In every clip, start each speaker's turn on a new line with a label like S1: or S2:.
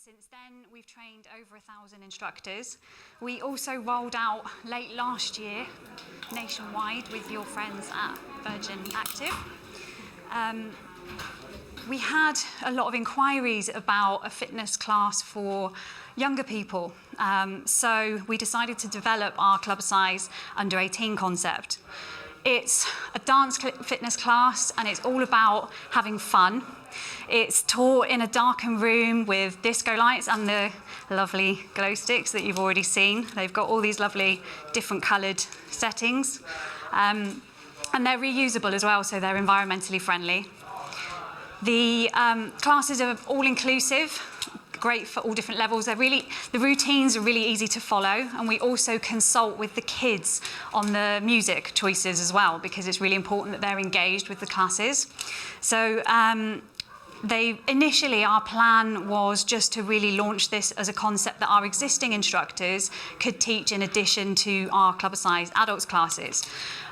S1: since then, we've trained over 1,000 instructors. We also rolled out late last year nationwide with your friends at Virgin Active. We had a lot of inquiries about a fitness class for younger people. So we decided to develop our Clubbercise under 18 concept. It's a dance fitness class, and it's all about having fun. It's taught in a darkened room with disco lights and the lovely glow sticks that you've already seen. They've got all these lovely different coloured settings. And they're reusable as well, so they're environmentally friendly. The classes are all-inclusive, great for all different levels. The routines are really easy to follow, and we also consult with the kids on the music choices as well, because it's really important that they're engaged with the classes. So initially our plan was just to really launch this as a concept that our existing instructors could teach in addition to our Clubbercise adults classes.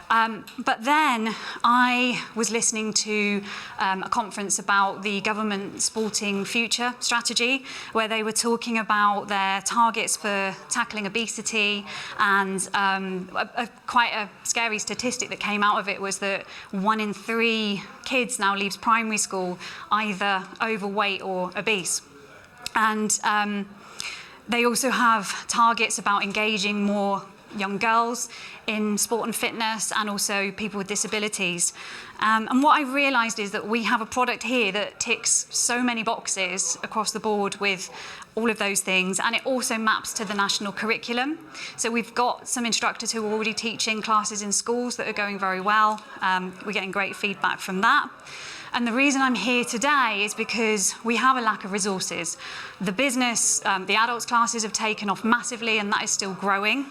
S1: But then I was listening to a conference about the government sporting future strategy, where they were talking about their targets for tackling obesity, and quite a scary statistic that came out of it was that 1 in 3 kids now leaves primary school either overweight or obese. And they also have targets about engaging more young girls in sport and fitness, and also people with disabilities. And what I realised is that we have a product here that ticks so many boxes across the board with all of those things, and it also maps to the national curriculum. So we've got some instructors who are already teaching classes in schools that are going very well. We're getting great feedback from that. And the reason I'm here today is because we have a lack of resources. The business, the adults classes have taken off massively, and that is still growing.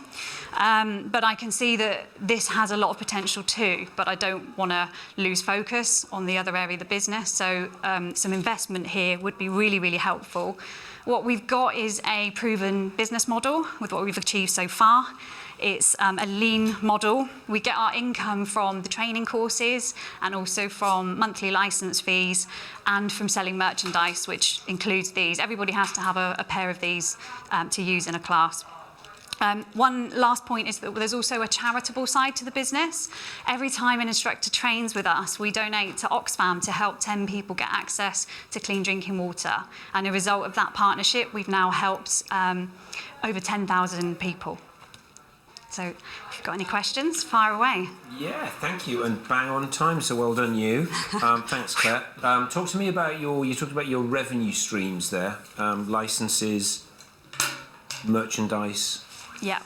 S1: But I can see that this has a lot of potential too, but I don't want to lose focus on the other area of the business. So some investment here would be really, really helpful. What we've got is a proven business model with what we've achieved so far. It's a lean model. We get our income from the training courses, and also from monthly license fees, and from selling merchandise, which includes these. Everybody has to have a pair of these to use in a class. One last point is that there's also a charitable side to the business. Every time an instructor trains with us, we donate to Oxfam to help 10 people get access to clean drinking water. And as a result of that partnership, we've now helped over 10,000 people. So if you've got any questions, fire away.
S2: Yeah, thank you, and bang on time, so well done you. Thanks, Claire. Talk to me about you talked about your revenue streams there, licenses, merchandise,
S1: yeah,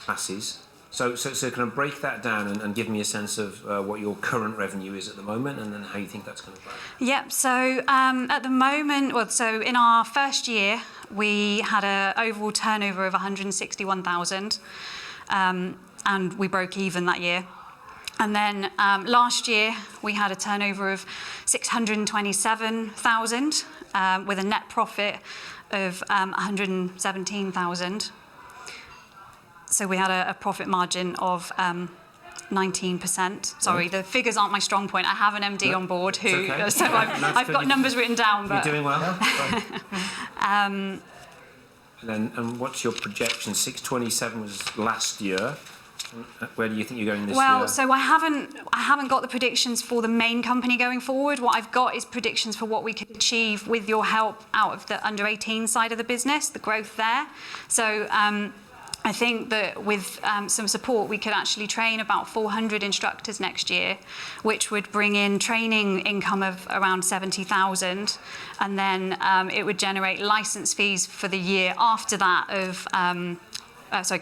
S2: classes. So can I break that down and give me a sense of what your current revenue is at the moment, and then how you think that's going to grow?
S1: Yep, so at the moment, so in our first year, we had an overall turnover of 161,000, and we broke even that year. And then last year, we had a turnover of 627,000, with a net profit of 117,000. So we had a profit margin of 19%. Sorry, the figures aren't my strong point. I have an MD on board who,
S2: okay.
S1: so I've got numbers written down. But
S2: you're doing well. And what's your projection? 627 was last year. Where do you think you're going this year?
S1: Well, so I haven't got the predictions for the main company going forward. What I've got is predictions for what we could achieve with your help out of the under 18 side of the business, the growth there. So I think that with some support, we could actually train about 400 instructors next year, which would bring in training income of around 70,000. And then it would generate license fees for the year after that of,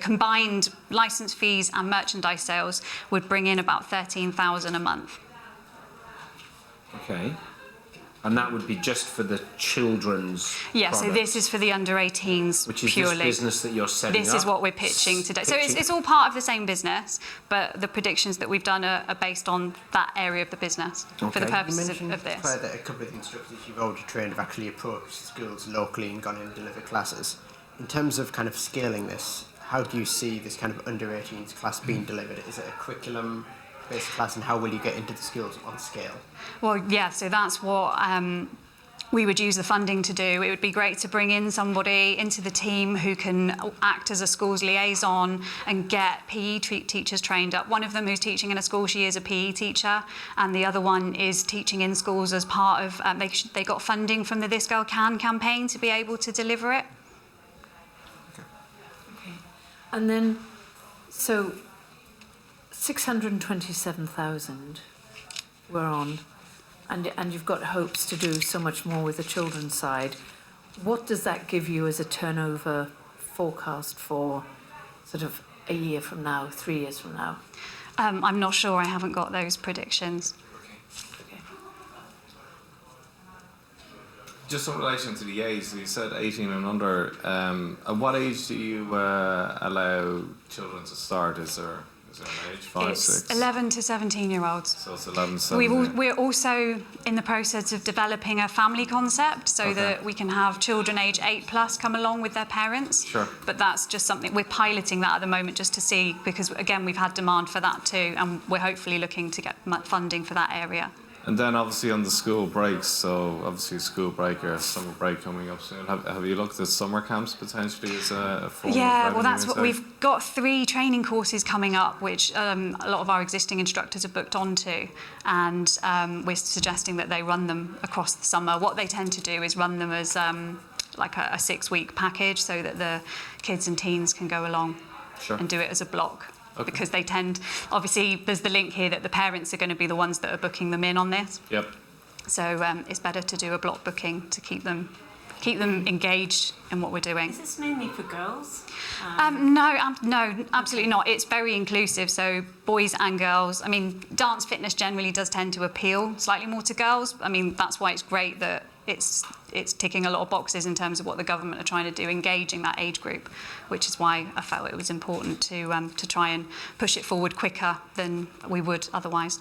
S1: combined license fees and merchandise sales would bring in about 13,000 a month.
S2: Okay. And that would be just for the children's
S1: product. So this is for the under 18s
S2: which is
S1: purely.
S2: This business that you're setting up?
S1: This is what we're pitching today. So it's all part of the same business, but the predictions that we've done are based on that area of the business for the purposes of this.
S3: Claire, that a couple of the instructors you've already trained have actually approached schools locally and gone in and delivered classes. In terms of kind of scaling this, how do you see this kind of under 18s class being delivered? Is it a curriculum-based class, and how will you get into the schools on scale?
S1: Well, yeah, so that's what we would use the funding to do. It would be great to bring in somebody into the team who can act as a schools liaison and get PE teachers trained up. One of them who's teaching in a school, she is a PE teacher, and the other one is teaching in schools as part of, they got funding from the This Girl Can campaign to be able to deliver it.
S4: Okay. And then, so 627,000 we're on. And you've got hopes to do so much more with the children's side. What does that give you as a turnover forecast for sort of a year from now, 3 years from now?
S1: I'm not sure. I haven't got those predictions.
S4: Okay.
S5: Just in relation to the age, so you said 18 and under. At what age do you allow children to start? Is there an age? 5,
S1: It's
S5: 6?
S1: 11 to 17-year-olds.
S5: So it's 11, 17.
S1: We're also in the process of developing a family concept so that we can have children age 8+ come along with their parents.
S5: Sure.
S1: But that's just something, we're piloting that at the moment just to see, because again, we've had demand for that too, and we're hopefully looking to get funding for that area.
S5: And then obviously on the school breaks, so obviously school break or summer break coming up soon. Have you looked at summer camps potentially as a form of
S1: Yeah, well, that's
S5: revenue
S1: what we've got 3 training courses coming up, which a lot of our existing instructors are booked onto, and we're suggesting that they run them across the summer. What they tend to do is run them as like a 6-week package so that the kids and teens can go along and do it as a block. Okay. Because they tend, obviously, there's the link here that the parents are going to be the ones that are booking them in on this.
S5: Yep.
S1: So it's better to do a block booking to keep them engaged in what we're doing.
S6: Is this mainly for girls?
S1: No, absolutely not. It's very inclusive, so boys and girls. I mean, dance fitness generally does tend to appeal slightly more to girls. I mean, that's why it's great that it's ticking a lot of boxes in terms of what the government are trying to do, engaging that age group, which is why I felt it was important to try and push it forward quicker than we would otherwise.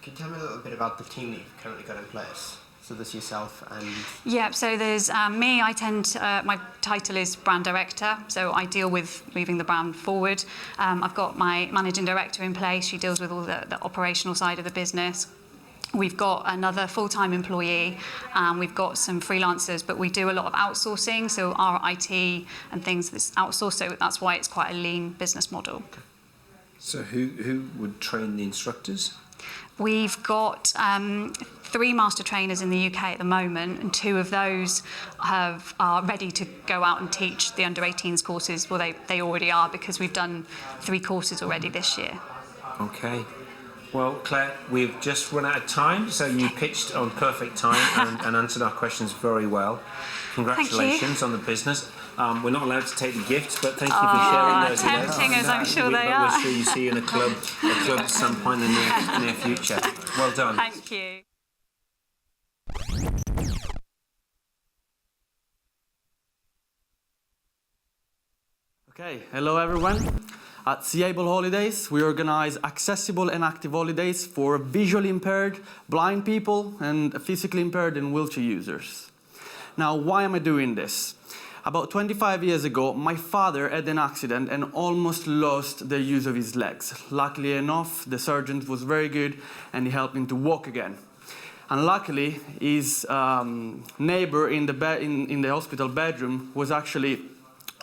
S3: Can you tell me a little bit about the team that you've currently got in place? So there's yourself and...
S1: Yeah, so there's me. My title is brand director, so I deal with moving the brand forward. I've got my managing director in place. She deals with all the operational side of the business. We've got another full-time employee, we've got some freelancers, but we do a lot of outsourcing, so our IT and things that's outsourced, so that's why it's quite a lean business model.
S2: So who would train the instructors?
S1: We've got 3 master trainers in the UK at the moment, and 2 of those are ready to go out and teach the under-18s courses. Well, they already are, because we've done 3 courses already this year.
S2: Okay. Well, Claire, we've just run out of time, so you pitched on perfect time and answered our questions very well. Congratulations on the business. We're not allowed to take the gifts, but thank you for sharing those with us.
S1: Tempting as I'm sure they are.
S2: We'll see you in a club at some point in the near future. Well done.
S1: Thank you.
S7: Okay, hello everyone. At Seable Holidays, we organize accessible and active holidays for visually impaired, blind people, and physically impaired and wheelchair users. Now, why am I doing this? About 25 years ago, my father had an accident and almost lost the use of his legs. Luckily enough, the surgeon was very good and he helped him to walk again. And luckily, his neighbor in the hospital bedroom was actually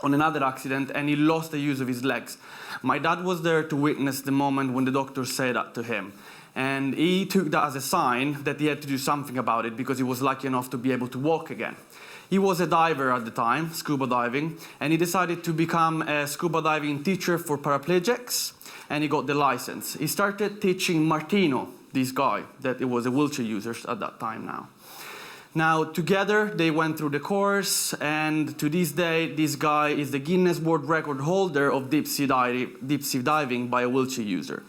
S7: on another accident and he lost the use of his legs. My dad was there to witness the moment when the doctor said that to him. And he took that as a sign that he had to do something about it because he was lucky enough to be able to walk again. He was a diver at the time, scuba diving, and he decided to become a scuba diving teacher for paraplegics, and he got the license. He started teaching Martino, this guy, that was a wheelchair user at that time now. Now, together, they went through the course, and to this day, this guy is the Guinness World Record holder of deep sea diving by a wheelchair user.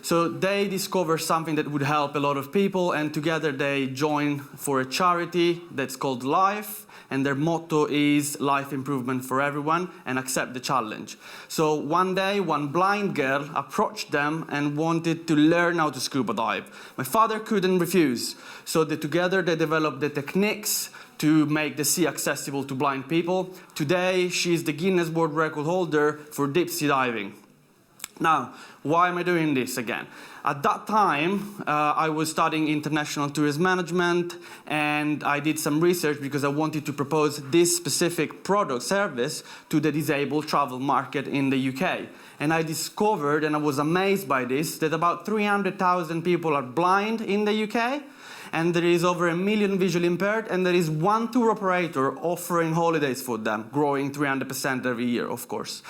S7: So they discovered something that would help a lot of people, and together they joined for a charity that's called Life, and their motto is life improvement for everyone and accept the challenge. So one day, one blind girl approached them and wanted to learn how to scuba dive. My father couldn't refuse, so together they developed the techniques to make the sea accessible to blind people. Today, she's the Guinness World Record holder for deep sea diving. Now, why am I doing this again? At that time, I was studying international tourism management, and I did some research because I wanted to propose this specific product service to the disabled travel market in the UK. And I discovered, and I was amazed by this, that about 300,000 people are blind in the UK, and there is over 1 million visually impaired, and there is one tour operator offering holidays for them, growing 300% every year, of course.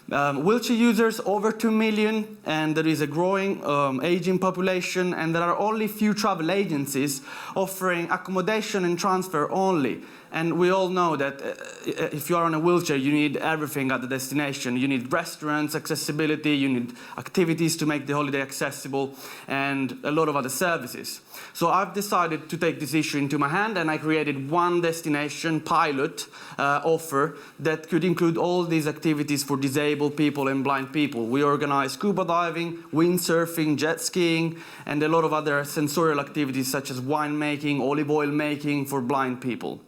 S7: Wheelchair users over 2 million, and there is a growing aging population, and there are only few travel agencies offering accommodation and transfer only. And we all know that if you are on a wheelchair, you need everything at the destination. You need restaurants, accessibility, you need activities to make the holiday accessible, and a lot of other services. So I've decided to take this issue into my hand, and I created one destination pilot offer that could include all these activities for disabled people and blind people. We organize scuba diving, windsurfing, jet skiing, and a lot of other sensorial activities such as winemaking, olive oil making for blind people.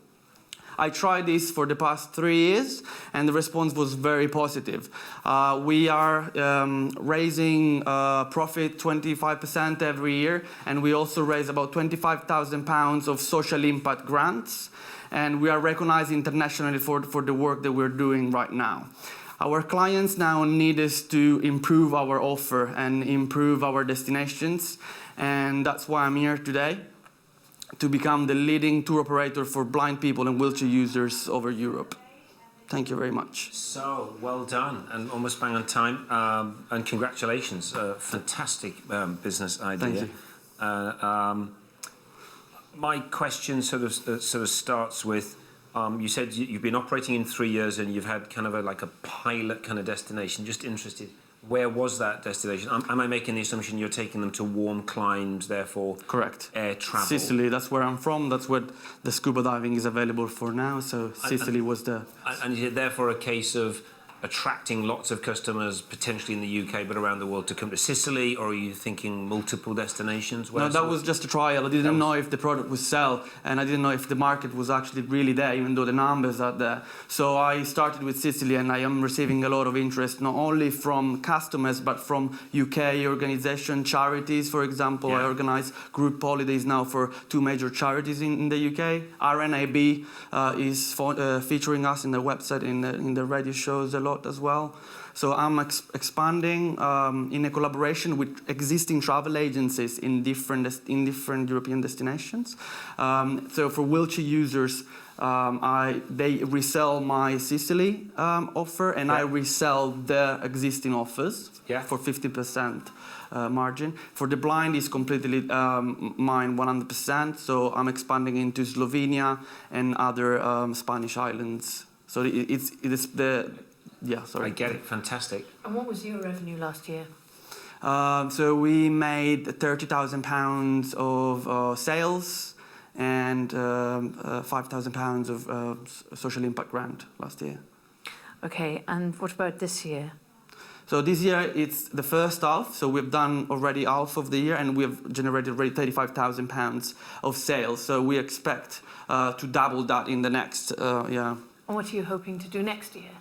S7: I tried this for the past 3 years, and the response was very positive. We are raising profit 25% every year, and we also raise about £25,000 of social impact grants, and we are recognized internationally for the work that we're doing right now. Our clients now need us to improve our offer and improve our destinations, and that's why I'm here today, to become the leading tour operator for blind people and wheelchair users over Europe. Thank you very much.
S2: So, well done, and almost bang on time, and congratulations. Fantastic business idea.
S7: Thank you.
S2: My question sort of starts with, you said you've been operating in 3 years and you've had kind of like a pilot kind of destination. Just interested, where was that destination? Am I making the assumption you're taking them to warm climes, therefore
S7: correct
S2: air travel?
S7: Sicily, that's where I'm from. That's what the scuba diving is available for now. So Sicily was the...
S2: And is it therefore a case of attracting lots of customers, potentially in the UK, but around the world, to come to Sicily, or are you thinking multiple destinations?
S7: No, that was just a trial. I didn't know if the product would sell, and I didn't know if the market was actually really there, even though the numbers are there. So I started with Sicily, and I am receiving a lot of interest, not only from customers, but from UK organizations, charities, for example. Yeah. I organize group holidays now for 2 major charities in the UK. RNAB is featuring us in the website, in the radio shows a lot as well. So I'm expanding in a collaboration with existing travel agencies in different European destinations. So for wheelchair users, they resell my Sicily offer, and I resell their existing offers for 50% margin. For the blind, it's completely mine 100%. So I'm expanding into Slovenia and other Spanish islands. So it is the... Yeah, sorry.
S2: I get it. Fantastic.
S4: And what was your revenue last year?
S7: So we made £30,000 of sales and £5,000 of social impact grant last year.
S4: Okay, and what about this year?
S7: So this year it's the first half, so we've done already half of the year, and we've generated already £35,000 of sales. So we expect to double that in the next year.
S4: And what are you hoping to do next year?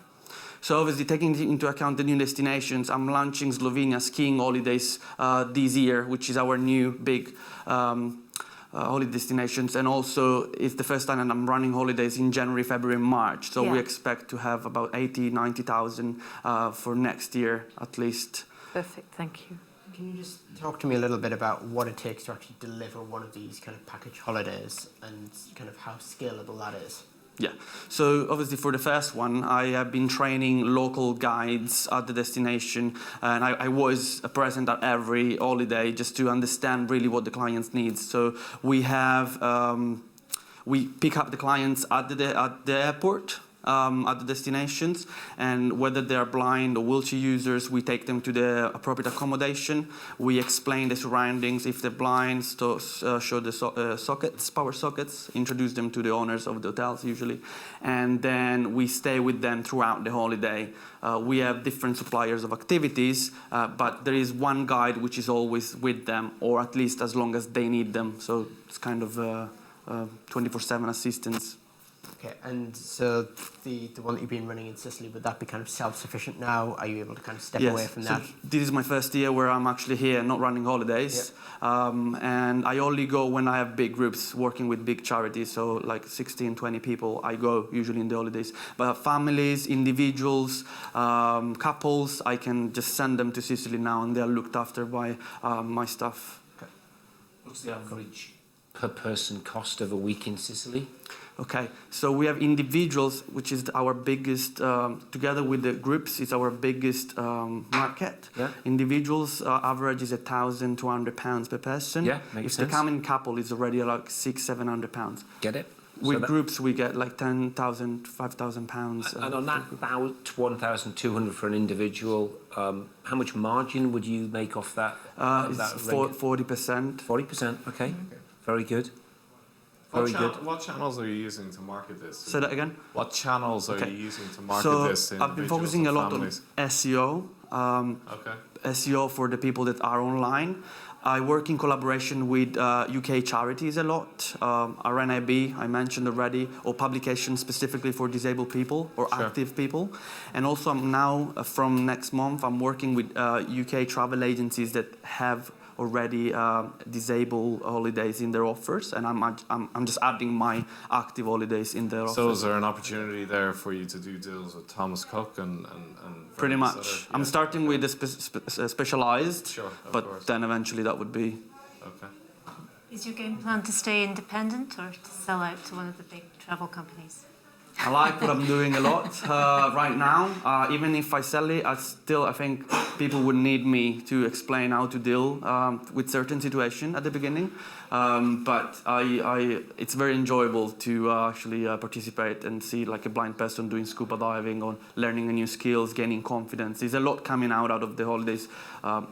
S7: So obviously, taking into account the new destinations, I'm launching Slovenia skiing holidays this year, which is our new big holiday destinations. And also, it's the first time that I'm running holidays in January, February, and March. So we expect to have about 80,000, 90,000 for next year, at least.
S4: Perfect, thank you.
S3: Can you just talk to me a little bit about what it takes to actually deliver one of these kind of package holidays and kind of how scalable that is?
S7: Yeah, so obviously for the first one, I have been training local guides at the destination, and I was present at every holiday just to understand really what the clients need. So we have, we pick up the clients at the airport, at the destinations, and whether they're blind or wheelchair users, we take them to the appropriate accommodation. We explain the surroundings. If they're blind, show the sockets, power sockets, introduce them to the owners of the hotels usually, and then we stay with them throughout the holiday. We have different suppliers of activities, but there is one guide which is always with them, or at least as long as they need them. So it's kind of 24/7 assistance.
S3: Okay, and so the one that you've been running in Sicily, would that be kind of self-sufficient now? Are you able to kind of step away from that?
S7: This is my first year where I'm actually here, not running holidays. And I only go when I have big groups working with big charities, so like 16, 20 people, I go usually in the holidays. But families, individuals, couples, I can just send them to Sicily now and they're looked after by my staff.
S2: Okay. What's the average per person cost of a week in Sicily?
S7: Okay, so we have individuals, which is our biggest, together with the groups, it's our biggest market.
S2: Yeah.
S7: Individuals average is £1,200 per person.
S2: Yeah, makes sense.
S7: If they come in couple, it's already like £600-700.
S2: Get it?
S7: With groups, we get like £10,000, £5,000.
S2: And on that, about 1,200 for an individual, how much margin would you make off that?
S7: It's 40%.
S2: 40%, okay. Very good. Very good.
S5: What channels are you using to market this?
S7: Say that again?
S5: What channels are you using to market this?
S7: So I've been focusing a lot on SEO. SEO for the people that are online. I work in collaboration with UK charities a lot. RNIB, I mentioned already, or publications specifically for disabled people or active people. And also I'm now, from next month, I'm working with UK travel agencies that have already disabled holidays in their offers, and I'm just adding my active holidays in their offers.
S5: So is there an opportunity there for you to do deals with Thomas Cook and
S7: pretty much. I'm starting with the specialized, but then eventually that would be.
S5: Okay.
S6: Is your game plan to stay independent or to sell out to one of the big travel companies?
S7: I like what I'm doing a lot right now. Even if I sell it, I think people would need me to explain how to deal with certain situations at the beginning. But it's very enjoyable to actually participate and see like a blind person doing scuba diving or learning a new skills, gaining confidence. There's a lot coming out of the holidays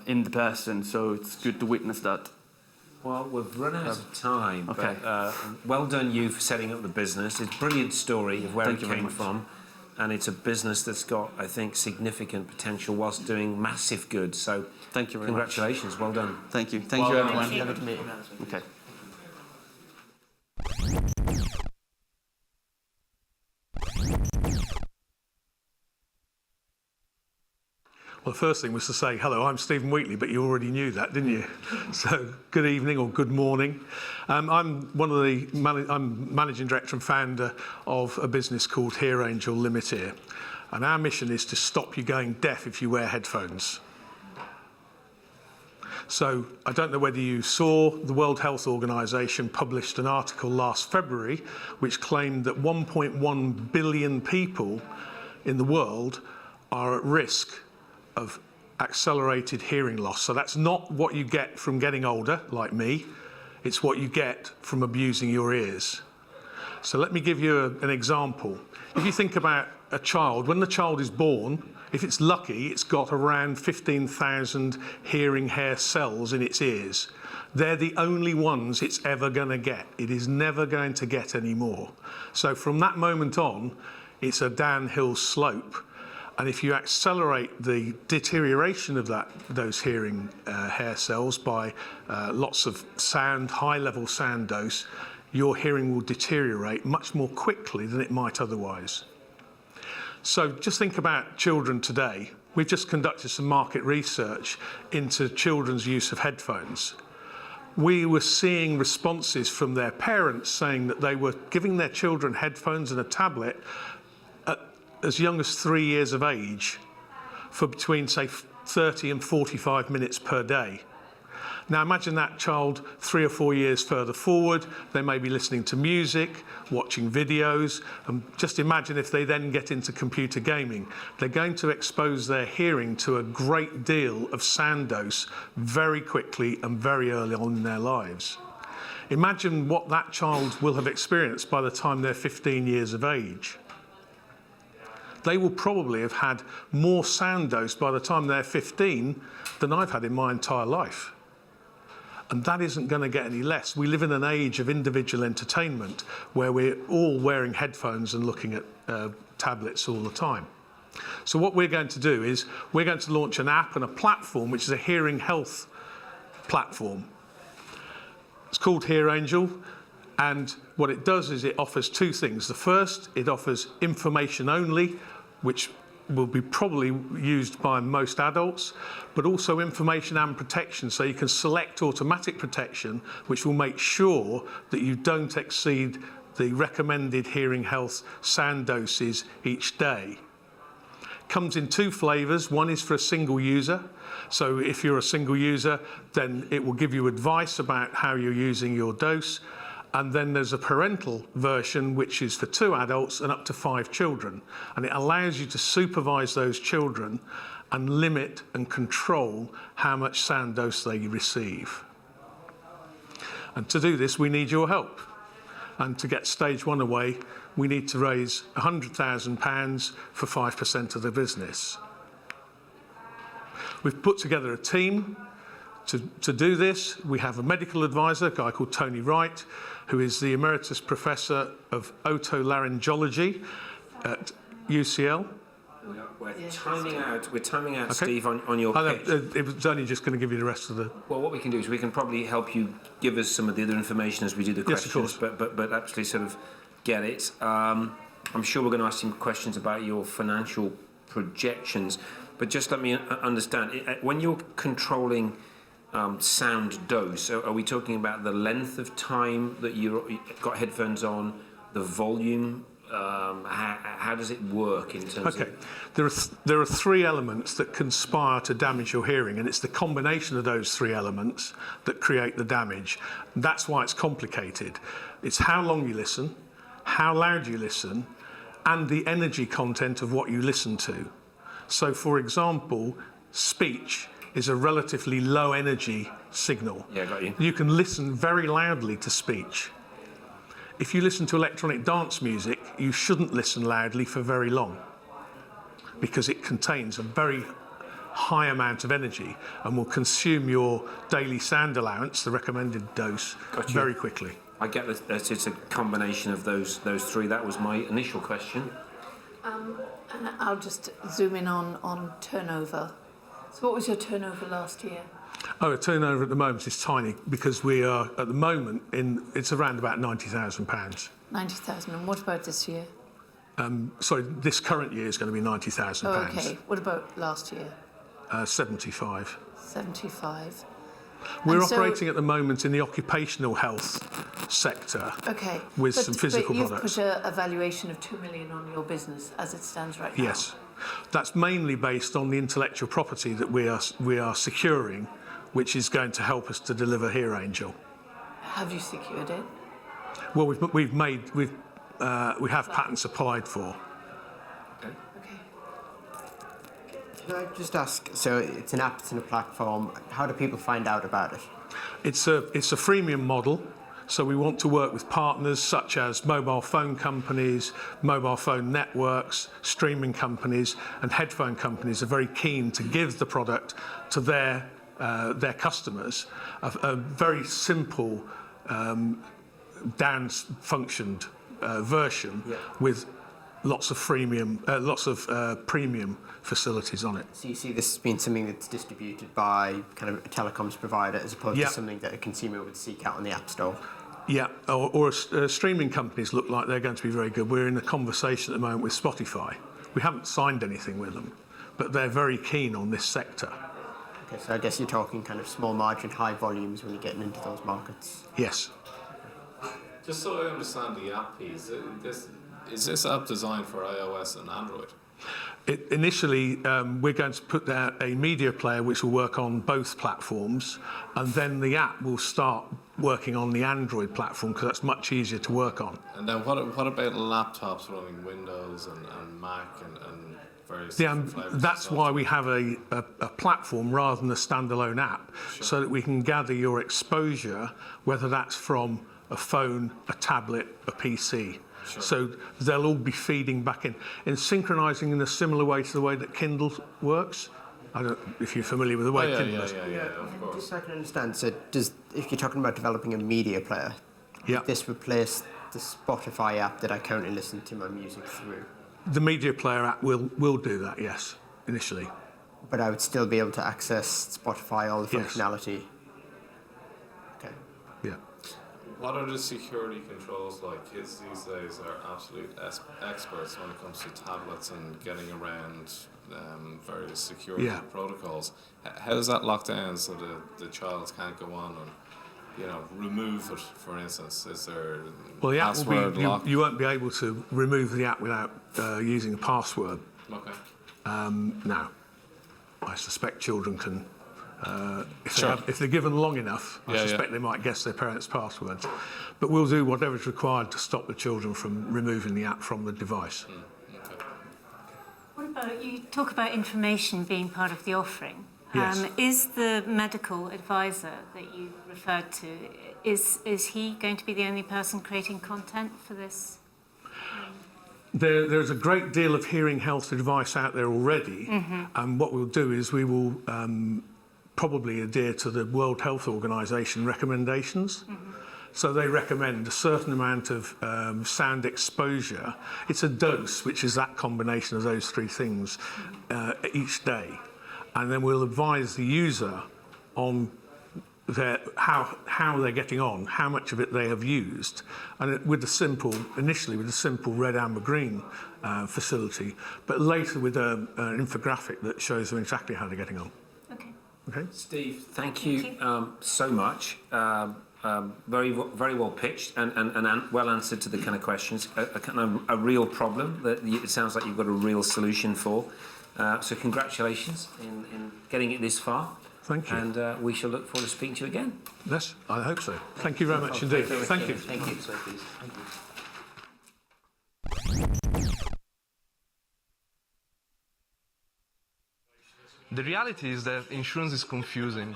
S7: in the person, so it's good to witness that.
S2: Well, we've run out of time,
S7: okay.
S2: But well done you for setting up the business. It's a brilliant story of where it came from, and it's a business that's got, I think, significant potential whilst doing massive good. So
S7: thank you very
S2: congratulations, well done.
S7: Thank you. Thank you, everyone. Okay.
S8: Well, the first thing was to say, hello, I'm Stephen Wheatley, but you already knew that, didn't you? So, good evening or good morning. I'm managing director and founder of a business called HearAngel Limited. And our mission is to stop you going deaf if you wear headphones. So, I don't know whether you saw the World Health Organization published an article last February which claimed that 1.1 billion people in the world are at risk of accelerated hearing loss. So that's not what you get from getting older, like me. It's what you get from abusing your ears. So let me give you an example. If you think about a child, when the child is born, if it's lucky, it's got around 15,000 hearing hair cells in its ears. They're the only ones it's ever going to get. It is never going to get any more. So from that moment on, it's a downhill slope. And if you accelerate the deterioration of those hearing hair cells by lots of sound, high-level sound dose, your hearing will deteriorate much more quickly than it might otherwise. So just think about children today. We've just conducted some market research into children's use of headphones. We were seeing responses from their parents saying that they were giving their children headphones and a tablet as young as 3 years of age for between, say, 30 and 45 minutes per day. Now imagine that child 3 or 4 years further forward, they may be listening to music, watching videos, and just imagine if they then get into computer gaming. They're going to expose their hearing to a great deal of sound dose very quickly and very early on in their lives. Imagine what that child will have experienced by the time they're 15 years of age. They will probably have had more sound dose by the time they're 15 than I've had in my entire life. And that isn't going to get any less. We live in an age of individual entertainment where we're all wearing headphones and looking at tablets all the time. So what we're going to do is we're going to launch an app and a platform which is a hearing health platform. It's called HearAngel, And what it does is it offers two things. The first, it offers information only, which will be probably used by most adults, but also information and protection. So you can select automatic protection, which will make sure that you don't exceed the recommended hearing health sound doses each day. Comes in two flavours. One is for a single user. So if you're a single user, then it will give you advice about how you're using your dose. And then there's a parental version, which is for 2 adults and up to 5 children. And it allows you to supervise those children and limit and control how much sound dose they receive. And to do this, we need your help. And to get stage 1 away, we need to raise £100,000 for 5% of the business. We've put together a team to do this. We have a medical advisor, a guy called Tony Wright, who is the Emeritus Professor of Otolaryngology at UCL.
S2: We're timing out, okay. Steve, on your pitch.
S8: It was only just going to give you the rest of the...
S2: Well, what we can do is we can probably help you give us some of the other information as we do the questions,
S8: yes, of course.
S2: but actually sort of get it. I'm sure we're going to ask some questions about your financial projections, but just let me understand. When you're controlling sound dose, are we talking about the length of time that you've got headphones on, the volume? How does it work in terms of...
S8: There are 3 elements that conspire to damage your hearing, and it's the combination of those 3 elements that create the damage. That's why it's complicated. It's how long you listen, how loud you listen, and the energy content of what you listen to. So, for example, speech is a relatively low energy signal.
S2: Yeah, got you.
S8: You can listen very loudly to speech. If you listen to electronic dance music, you shouldn't listen loudly for very long because it contains a very high amount of energy and will consume your daily sound allowance, the recommended dose, very quickly.
S2: I get that it's a combination of those 3. That was my initial question.
S4: And I'll just zoom in on turnover. So what was your turnover last year?
S8: Oh, the turnover at the moment is tiny because we are, at the moment, it's around about £90,000.
S4: 90,000. And what about this year?
S8: Sorry, this current year is going to be £90,000.
S4: Oh, okay. What about last year?
S8: 75.
S4: 75.
S8: We're operating at the moment in the occupational health sector with some physical products.
S4: But you've put a valuation of 2 million on your business as it stands right now.
S8: Yes. That's mainly based on the intellectual property that we are securing, which is going to help us to deliver HearAngel.
S4: Have you secured it?
S8: Well, we have patents applied for.
S4: Okay.
S3: Can I just ask, so it's an app, it's in a platform, how do people find out about it?
S8: It's a freemium model, so we want to work with partners such as mobile phone companies, mobile phone networks, streaming companies, and headphone companies are very keen to give the product to their customers, a very simple down-functioned version with lots of premium facilities on it.
S3: So you see this as being something that's distributed by kind of a telecoms provider as opposed to something that a consumer would seek out on the App Store?
S8: Yeah, or streaming companies look like they're going to be very good. We're in a conversation at the moment with Spotify. We haven't signed anything with them, but they're very keen on this sector.
S3: Okay, so I guess you're talking kind of small margin, high volumes when you're getting into those markets.
S8: Yes.
S5: Just so I understand the app piece, is this app designed for iOS and Android?
S8: Initially, we're going to put out a media player which will work on both platforms, and then the app will start working on the Android platform because that's much easier to work on.
S5: And then what about laptops running Windows and Mac and various different flavors?
S8: That's why we have a platform rather than a standalone app, so that we can gather your exposure, whether that's from a phone, a tablet, a PC.
S5: Sure.
S8: So they'll all be feeding back in synchronising in a similar way to the way that Kindle works. I don't know if you're familiar with the way Kindle works.
S5: Yeah, of course.
S3: Just so I can understand, so if you're talking about developing a media player, would this replace the Spotify app that I currently listen to my music through?
S8: The media player app will do that, yes, initially.
S3: But I would still be able to access Spotify, all the functionality? Okay.
S8: Yeah.
S5: What are the security controls like? Kids these days are absolute experts when it comes to tablets and getting around various security protocols. How does that lock down so the child can't go on and, you know, remove it, for instance? Is there
S8: Well, the app will
S5: password
S8: be,
S5: lock?
S8: you won't be able to remove the app without using a password.
S5: Okay.
S8: Now, I suspect children can,
S5: Sure.
S8: if they're given long enough, I suspect they might guess their parents' password. But we'll do whatever's required to stop the children from removing the app from the device.
S5: Okay.
S6: What about, you talk about information being part of the offering.
S8: Yes.
S6: Is the medical advisor that you referred to, is he going to be the only person creating content for this?
S8: There's a great deal of hearing health advice out there already, and what we'll do is we will probably adhere to the World Health Organization recommendations. So they recommend a certain amount of sound exposure. It's a dose, which is that combination of those three things each day. And then we'll advise the user on how they're getting on, how much of it they have used, and initially with a simple red, amber, green facility, but later with an infographic that shows them exactly how they're getting on. Okay.
S2: Steve, thank you so much. Very well pitched and well answered to the kind of questions. A real problem that it sounds like you've got a real solution for. So congratulations in getting it this far.
S8: Thank you.
S2: And we shall look forward to speaking to you again.
S8: Yes, I hope so. Thank you very much indeed. Thank you.
S2: Thank you. So please. Thank you.
S9: The reality is that insurance is confusing,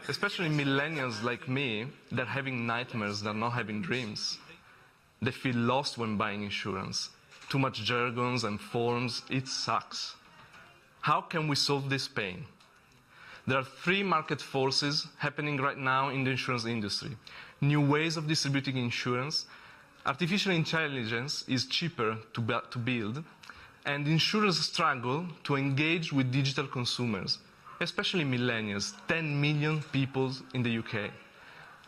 S9: especially millennials like me that are having nightmares, that are not having dreams. They feel lost when buying insurance. Too much jargons and forms, it sucks. How can we solve this pain? There are three market forces happening right now in the insurance industry. New ways of distributing insurance, artificial intelligence is cheaper to build, and insurers struggle to engage with digital consumers, especially millennials, 10 million people in the UK.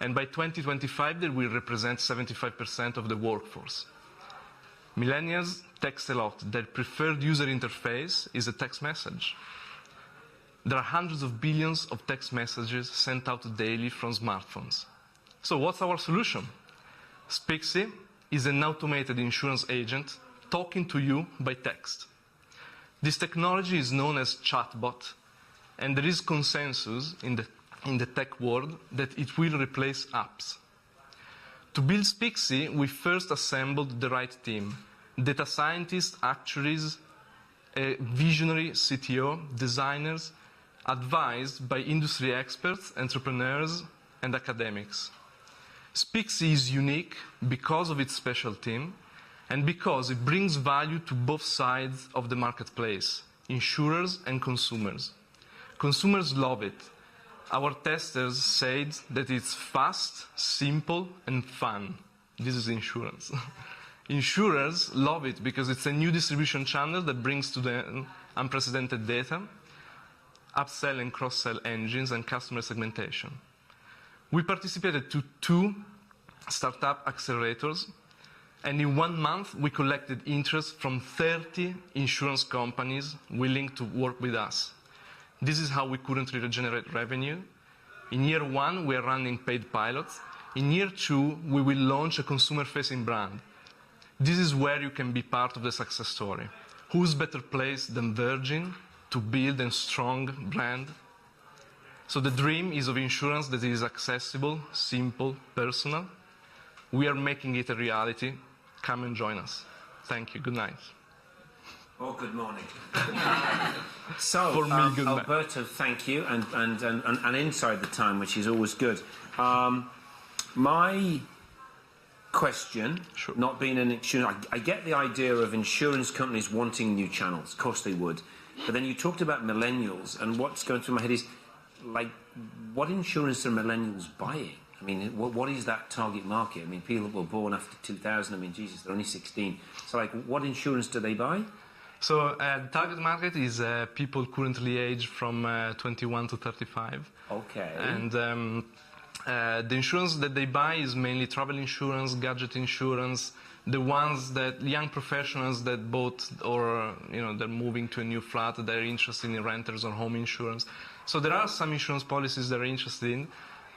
S9: And by 2025, they will represent 75% of the workforce. Millennials text a lot. Their preferred user interface is a text message. There are hundreds of billions of text messages sent out daily from smartphones. So what's our solution? SPIXII is an automated insurance agent talking to you by text. This technology is known as chatbot, and there is consensus in the tech world that it will replace apps. To build SPIXII, we first assembled the right team: data scientists, actuaries, a visionary CTO, designers, advised by industry experts, entrepreneurs, and academics. SPIXII is unique because of its special team and because it brings value to both sides of the marketplace, insurers and consumers. Consumers love it. Our testers said that it's fast, simple, and fun. This is insurance. Insurers love it because it's a new distribution channel that brings to them unprecedented data, upsell and cross-sell engines, and customer segmentation. We participated to 2 startup accelerators, and in 1 month we collected interest from 30 insurance companies willing to work with us. This is how we currently generate revenue. In year 1, we are running paid pilots. In year 2, we will launch a consumer-facing brand. This is where you can be part of the success story. Who's better placed than Virgin to build a strong brand? So the dream is of insurance that is accessible, simple, personal. We are making it a reality. Come and join us. Thank you. Good night.
S2: Oh, good morning. So,
S9: For me, good night.
S2: Alberto, thank you, and inside the time, which is always good. My question,
S9: Sure.
S2: not being an insurance, I get the idea of insurance companies wanting new channels. Of course they would. But then you talked about millennials, and what's going through my head is, like, what insurance are millennials buying? I mean, what is that target market? I mean, people that were born after 2000, I mean, Jesus, they're only 16. So, like, what insurance do they buy?
S9: So the target market is people currently aged from 21 to 35.
S2: Okay.
S9: And The insurance that they buy is mainly travel insurance, gadget insurance, the ones that young professionals that bought or they're moving to a new flat, they're interested in renters or home insurance. So there are some insurance policies they're interested in,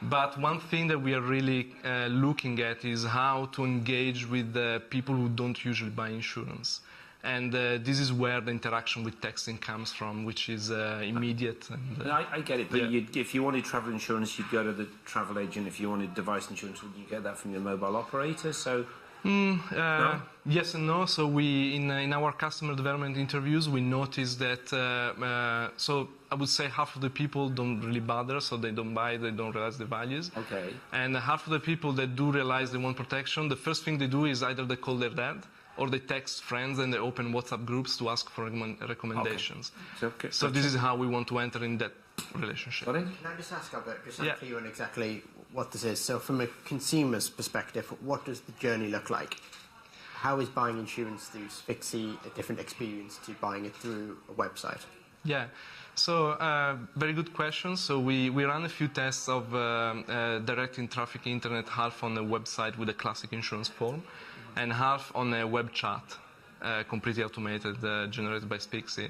S9: but one thing that we are really looking at is how to engage with the people who don't usually buy insurance. And this is where the interaction with texting comes from, which is immediate. And,
S2: I get it, but if you wanted travel insurance, you'd go to the travel agent. If you wanted device insurance, would you get that from your mobile operator? So, no?
S9: Yes and no. So we, in our customer development interviews, we noticed that, so I would say half of the people don't really bother, so they don't buy, they don't realize the values.
S2: Okay.
S9: And half of the people that do realize they want protection, the first thing they do is either they call their dad, or they text friends and they open WhatsApp groups to ask for recommendations.
S2: Okay.
S9: So this is how we want to enter in that relationship.
S2: Sorry?
S3: Can I just ask, Albert, just I'm clear on exactly what this is. So from a consumer's perspective, what does the journey look like? How is buying insurance through SPIXII a different experience to buying it through a website?
S9: Yeah, so very good question. So we ran a few tests of directing traffic internet, half on a website with a classic insurance form, and half on a web chat, completely automated, generated by SPIXII.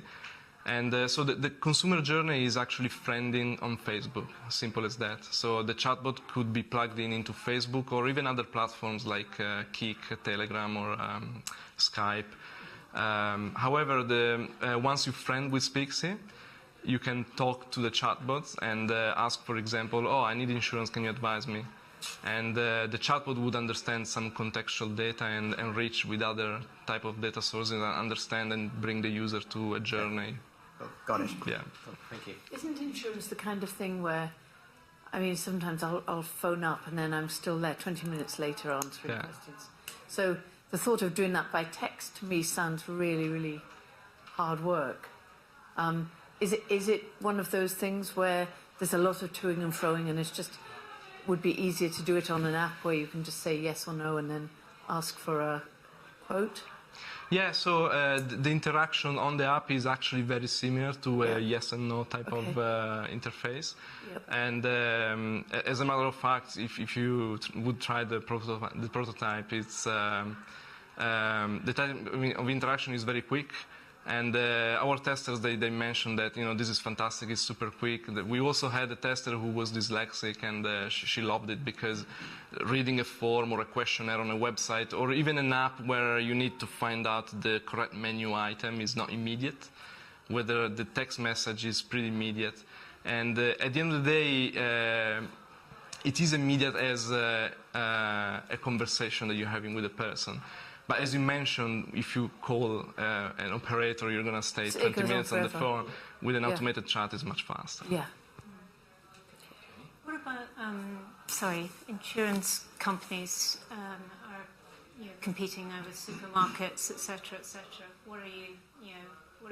S9: And so the consumer journey is actually friending on Facebook, simple as that. So the chatbot could be plugged into Facebook or even other platforms like Kik, Telegram, or Skype. However, once you friend with SPIXII, you can talk to the chatbot and ask, for example, oh, I need insurance, can you advise me? And the chatbot would understand some contextual data and enrich with other type of data sources and understand and bring the user to a journey.
S3: Oh, got it.
S9: Yeah.
S3: Oh, thank you.
S4: Isn't insurance the kind of thing where, I mean, sometimes I'll phone up and then I'm still there 20 minutes later answering questions. So the thought of doing that by text to me sounds really, really hard work. Is it one of those things where there's a lot of toing and froing and it's just would be easier to do it on an app where you can just say yes or no and then ask for a quote?
S9: Yeah, so the interaction on the app is actually very similar to a yes and no type of interface.
S4: Yep.
S9: And as a matter of fact, if you would try the prototype, it's the time of interaction is very quick. And our testers, they mentioned that, this is fantastic, it's super quick. We also had a tester who was dyslexic, and she loved it because reading a form or a questionnaire on a website, or even an app where you need to find out the correct menu item is not immediate, whether the text message is pretty immediate. And at the end of the day, it is immediate as a conversation that you're having with a person. But as you mentioned, if you call an operator, you're going to stay 20 minutes on the phone. With an automated chat, it's much faster.
S4: Yeah.
S6: What about, insurance companies are competing now with supermarkets, etc., etc. What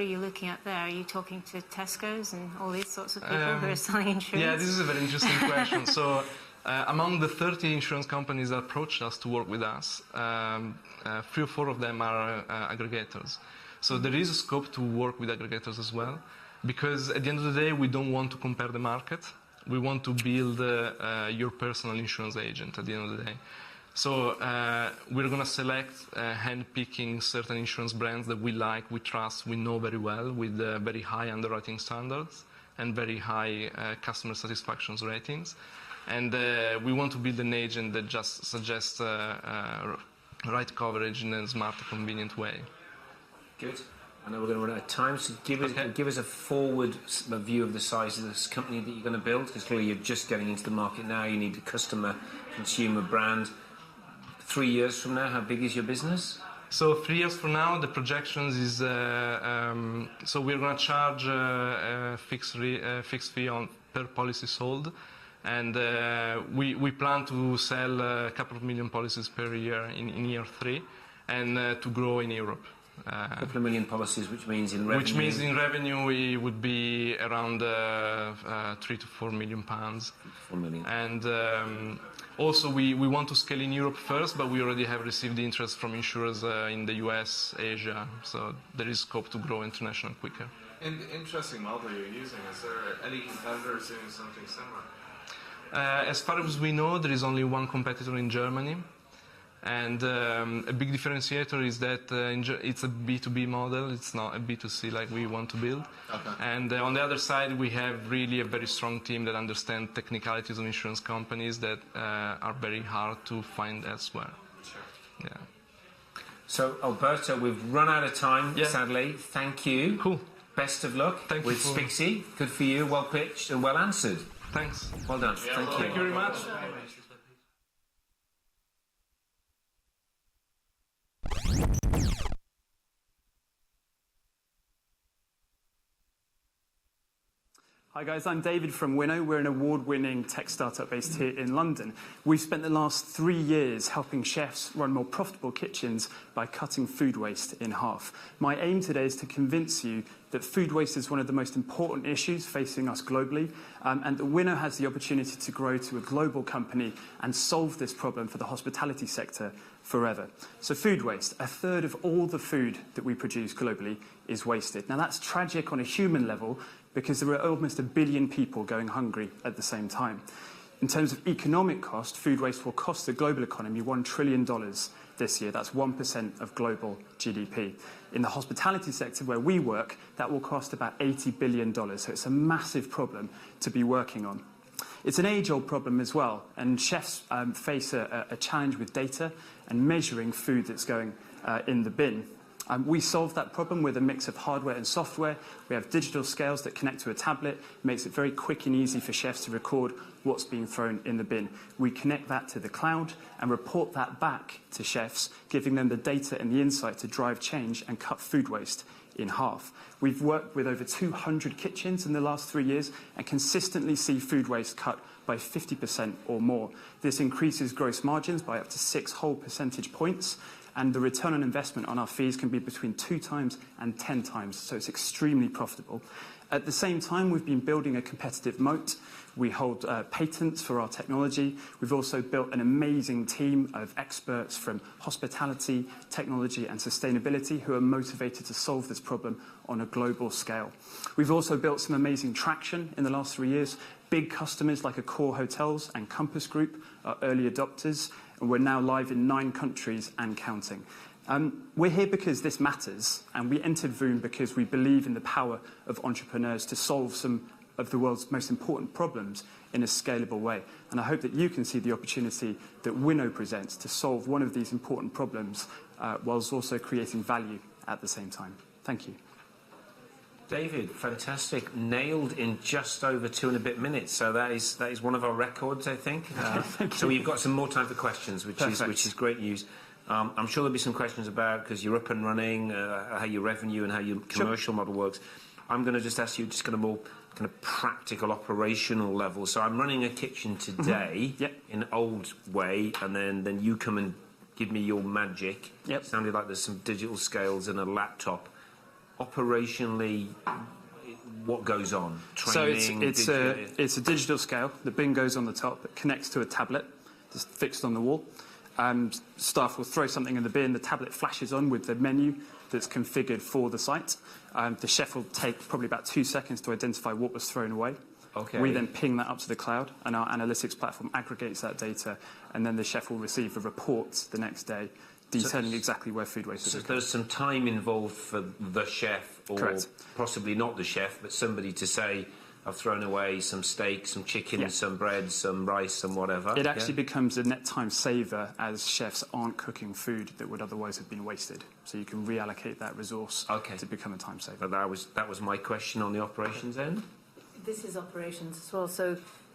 S6: are you looking at there? Are you talking to Tesco's and all these sorts of people who are selling insurance?
S9: Yeah, this is a very interesting question. So. Among the 30 insurance companies that approached us to work with us, 3 or 4 of them are aggregators. So there is a scope to work with aggregators as well, because at the end of the day, we don't want to compare the market. We want to build your personal insurance agent at the end of the day. So we're going to select, hand-picking certain insurance brands that we like, we trust, we know very well, with very high underwriting standards and very high customer satisfaction ratings. And we want to build an agent that just suggests right coverage in a smart, convenient way.
S2: Good. I know we're going to run out of time, so give us a forward view of the size of this company that you're going to build, because clearly you're just getting into the market now. You need a customer, consumer brand. 3 years from now, how big is your business?
S9: So 3 years from now, the projections is so we're going to charge a fixed fee per policy sold. And we plan to sell a couple of million policies per year in year 3, and to grow in Europe.
S2: A couple of million policies, which means in revenue?
S9: Which means in revenue it would be around 3 to 4 million pounds.
S2: 4 million.
S9: And also we want to scale in Europe first, but we already have received interest from insurers in the US, Asia, so there is scope to grow international quicker.
S5: And the interesting model you're using, is there any competitors doing something similar?
S9: As far as we know, there is only one competitor in Germany. And a big differentiator is that it's a B2B model, it's not a B2C like we want to build.
S2: Okay.
S9: And on the other side, we have really a very strong team that understand technicalities of insurance companies that are very hard to find elsewhere.
S2: Sure.
S9: Yeah.
S2: So, Alberto, we've run out of time,
S9: Yeah.
S2: sadly. Thank you.
S9: Cool.
S2: Best of luck
S9: Thank you
S2: with
S9: for-
S2: SPIXII. Good for you, well pitched and well answered.
S9: Thanks.
S2: Well done. Thank you.
S9: Thank you very much.
S10: Hi guys, I'm David from Winnow. We're an award-winning tech startup based here in London. We've spent the last 3 years helping chefs run more profitable kitchens by cutting food waste in half. My aim today is to convince you that food waste is one of the most important issues facing us globally, and that Winnow has the opportunity to grow to a global company and solve this problem for the hospitality sector forever. So food waste, a third of all the food that we produce globally is wasted. Now that's tragic on a human level, because there are almost 1 billion people going hungry at the same time. In terms of economic cost, food waste will cost the global economy $1 trillion this year. That's 1% of global GDP. In the hospitality sector where we work, that will cost about $80 billion. So it's a massive problem to be working on. It's an age-old problem as well, and chefs face a challenge with data and measuring food that's going in the bin. We solve that problem with a mix of hardware and software. We have digital scales that connect to a tablet. It makes it very quick and easy for chefs to record what's being thrown in the bin. We connect that to the cloud and report that back to chefs, giving them the data and the insight to drive change and cut food waste in half. We've worked with over 200 kitchens in the last 3 years and consistently see food waste cut by 50% or more. This increases gross margins by up to 6 whole percentage points, and the return on investment on our fees can be between 2 times and 10 times, so it's extremely profitable. At the same time, we've been building a competitive moat. We hold patents for our technology. We've also built an amazing team of experts from hospitality, technology and sustainability who are motivated to solve this problem on a global scale. We've also built some amazing traction in the last 3 years. Big customers like Accor Hotels and Compass Group are early adopters, and we're now live in 9 countries and counting. We're here because this matters, and we entered Voon because we believe in the power of entrepreneurs to solve some of the world's most important problems in a scalable way. And I hope that you can see the opportunity that Winnow presents to solve one of these important problems whilst also creating value at the same time. Thank you.
S2: David, fantastic. Nailed in just over 2 and a bit minutes. So that is one of our records, I think. So we've got some more time for questions, which is great news. I'm sure there'll be some questions about, because you're up and running, how your revenue and how your commercial model works. I'm going to just ask you just kind of more kind of practical operational level. So I'm running a kitchen today in an old way, and then you come and give me your magic. It sounded like there's some digital scales and a laptop. Operationally, what goes on? Training,
S10: so it's a digital scale. The bin goes on the top. It connects to a tablet just fixed on the wall. Staff will throw something in the bin. The tablet flashes on with the menu that's configured for the site. The chef will take probably about 2 seconds to identify what was thrown away.
S2: Okay.
S10: We then ping that up to the cloud, and our analytics platform aggregates that data, and then the chef will receive a report the next day detailing exactly where food waste is.
S2: So there's some time involved for the chef, or
S10: Correct.
S2: possibly not the chef, but somebody to say, I've thrown away some steak, some chicken, some bread, some rice, some whatever.
S10: It actually becomes a net time saver, as chefs aren't cooking food that would otherwise have been wasted. So you can reallocate that resource to become a time saver.
S2: But that was my question on the operations end.
S4: This is operations as well.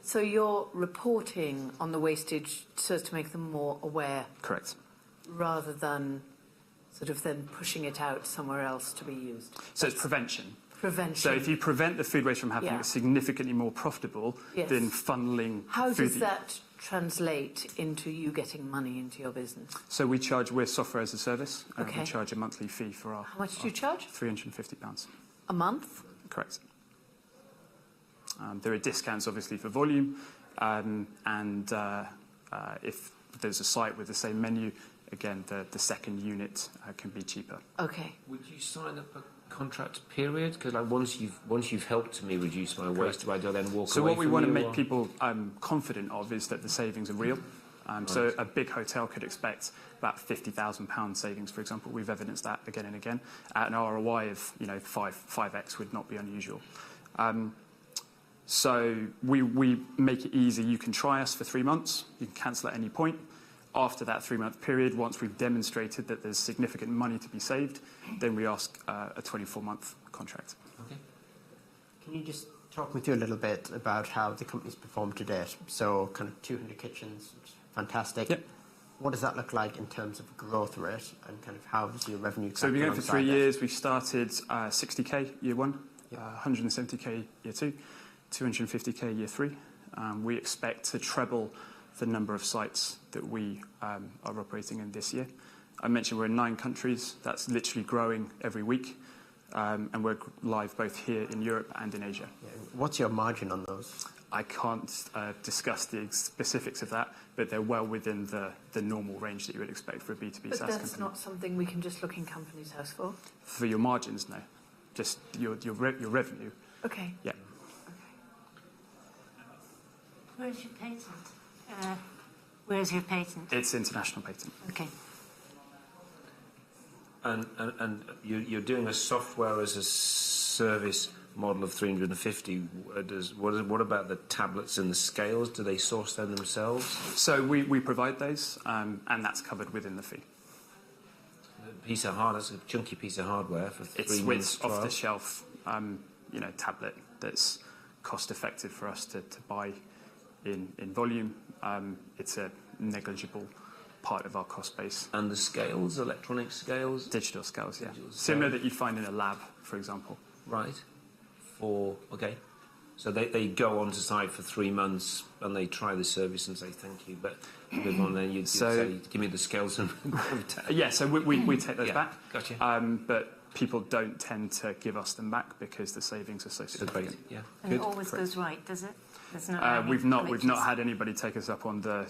S4: So you're reporting on the wastage so as to make them more aware.
S10: Correct.
S4: Rather than sort of then pushing it out somewhere else to be used.
S10: So it's prevention.
S4: Prevention.
S10: So if you prevent the food waste from happening, it's significantly more profitable than funneling
S4: How
S10: food.
S4: does that translate into you getting money into your business?
S10: So we're software as a service. We charge a monthly fee for our...
S4: How much do you charge?
S10: £350.
S4: A month?
S10: Correct. There are discounts, obviously, for volume, and if there's a site with the same menu, again, the second unit can be cheaper.
S4: Okay.
S2: Would you sign up a contract period? Because like once you've helped me reduce my waste, do I then walk away?
S10: So what we want to make
S2: or?
S10: people confident of is that the savings are real. So a big hotel could expect about £50,000 savings, for example. We've evidenced that again and again. At an ROI of 5x would not be unusual. So we make it easy. You can try us for 3 months. You can cancel at any point. After that 3-month period, once we've demonstrated that there's significant money to be saved, then we ask a 24-month contract.
S2: Okay.
S3: Can you just talk me through a little bit about how the company's performed to date? So kind of 200 kitchens, fantastic.
S10: Yep.
S3: What does that look like in terms of growth rate and kind of how does your revenue?
S10: So we've been going for 3 years. We started 60k year 1, 170k year 2, 250k year 3. We expect to treble the number of sites that we are operating in this year. I mentioned we're in 9 countries. That's literally growing every week. And we're live both here in Europe and in Asia.
S3: Yeah. What's your margin on those?
S10: I can't discuss the specifics of that, but they're well within the normal range that you would expect for a B2B
S4: But
S10: SaaS
S4: that's
S10: company.
S4: not something we can just look in Companies House for?
S10: For your margins, no. Just your revenue.
S4: Okay.
S10: Yeah.
S6: Where's your patent? Where's your patent?
S10: It's international patent.
S6: Okay.
S2: And you're doing a software as a service model of 350. What about the tablets and the scales? Do they source them themselves?
S10: So we provide those, and that's covered within the fee.
S2: That's a chunky piece of hardware for 3 months
S10: It's off the shelf, tablet that's cost effective for us to buy in volume. It's a negligible part of our cost base.
S2: And the scales, electronic scales?
S10: Digital scales, yeah.
S2: Digital
S10: Similar that you'd find in a lab, for example.
S2: Right. Okay. So they go onto site for 3 months and they try the service and say thank you, but move on then you'd say, give me the scales and...
S10: Yeah, so we take those back.
S2: Gotcha.
S10: But people don't tend to give us them back because the savings are so significant.
S2: Yeah.
S6: And it always goes right, does it? There's no
S10: we've not had anybody take us up on the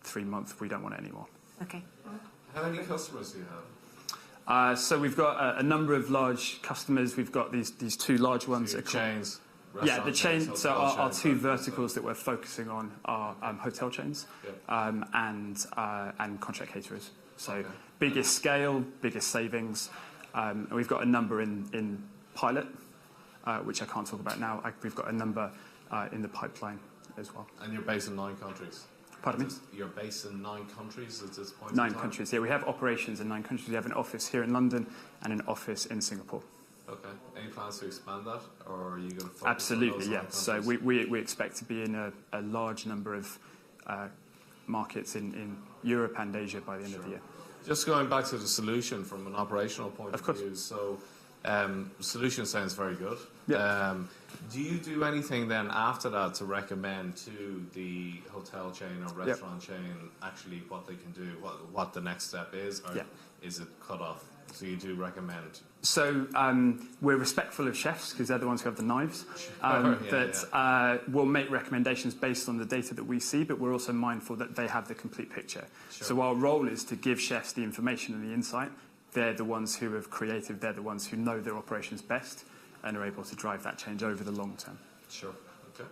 S10: 3 month. We don't want it anymore.
S6: Okay.
S5: How many customers do you have?
S10: So we've got a number of large customers. We've got these 2 large ones.
S5: So chains.
S10: Yeah, the chain.
S5: Chains,
S10: So our
S5: chains,
S10: 2 verticals that we're focusing on are hotel chains and contract caterers. So biggest scale, biggest savings. And we've got a number in pilot, which I can't talk about now. We've got a number in the pipeline as well.
S5: And you're based in 9 countries?
S10: Pardon me?
S5: You're based in 9 countries at this point?
S10: 9 countries, yeah. We have operations in 9 countries. We have an office here in London and an office in Singapore.
S5: Okay. Any plans to expand that, or are you going to focus
S10: Absolutely,
S5: on those
S10: yeah.
S5: 9
S10: So
S5: countries?
S10: we expect to be in a large number of markets in Europe and Asia by the end of the year.
S5: Just going back to the solution from an operational point of
S10: course.
S5: view. So, solution sounds very good.
S10: Yeah.
S5: Do you do anything then after that to recommend to the hotel chain or restaurant chain actually what they can do, what the next step is, or is it cut off? So you do recommend?
S10: So we're respectful of chefs because they're the ones who have the knives. We'll make recommendations based on the data that we see, but we're also mindful that they have the complete picture.
S5: Sure.
S10: So our role is to give chefs the information and the insight. They're the ones who have creative. They're the ones who know their operations best and are able to drive that change over the long term.
S5: Sure. Okay.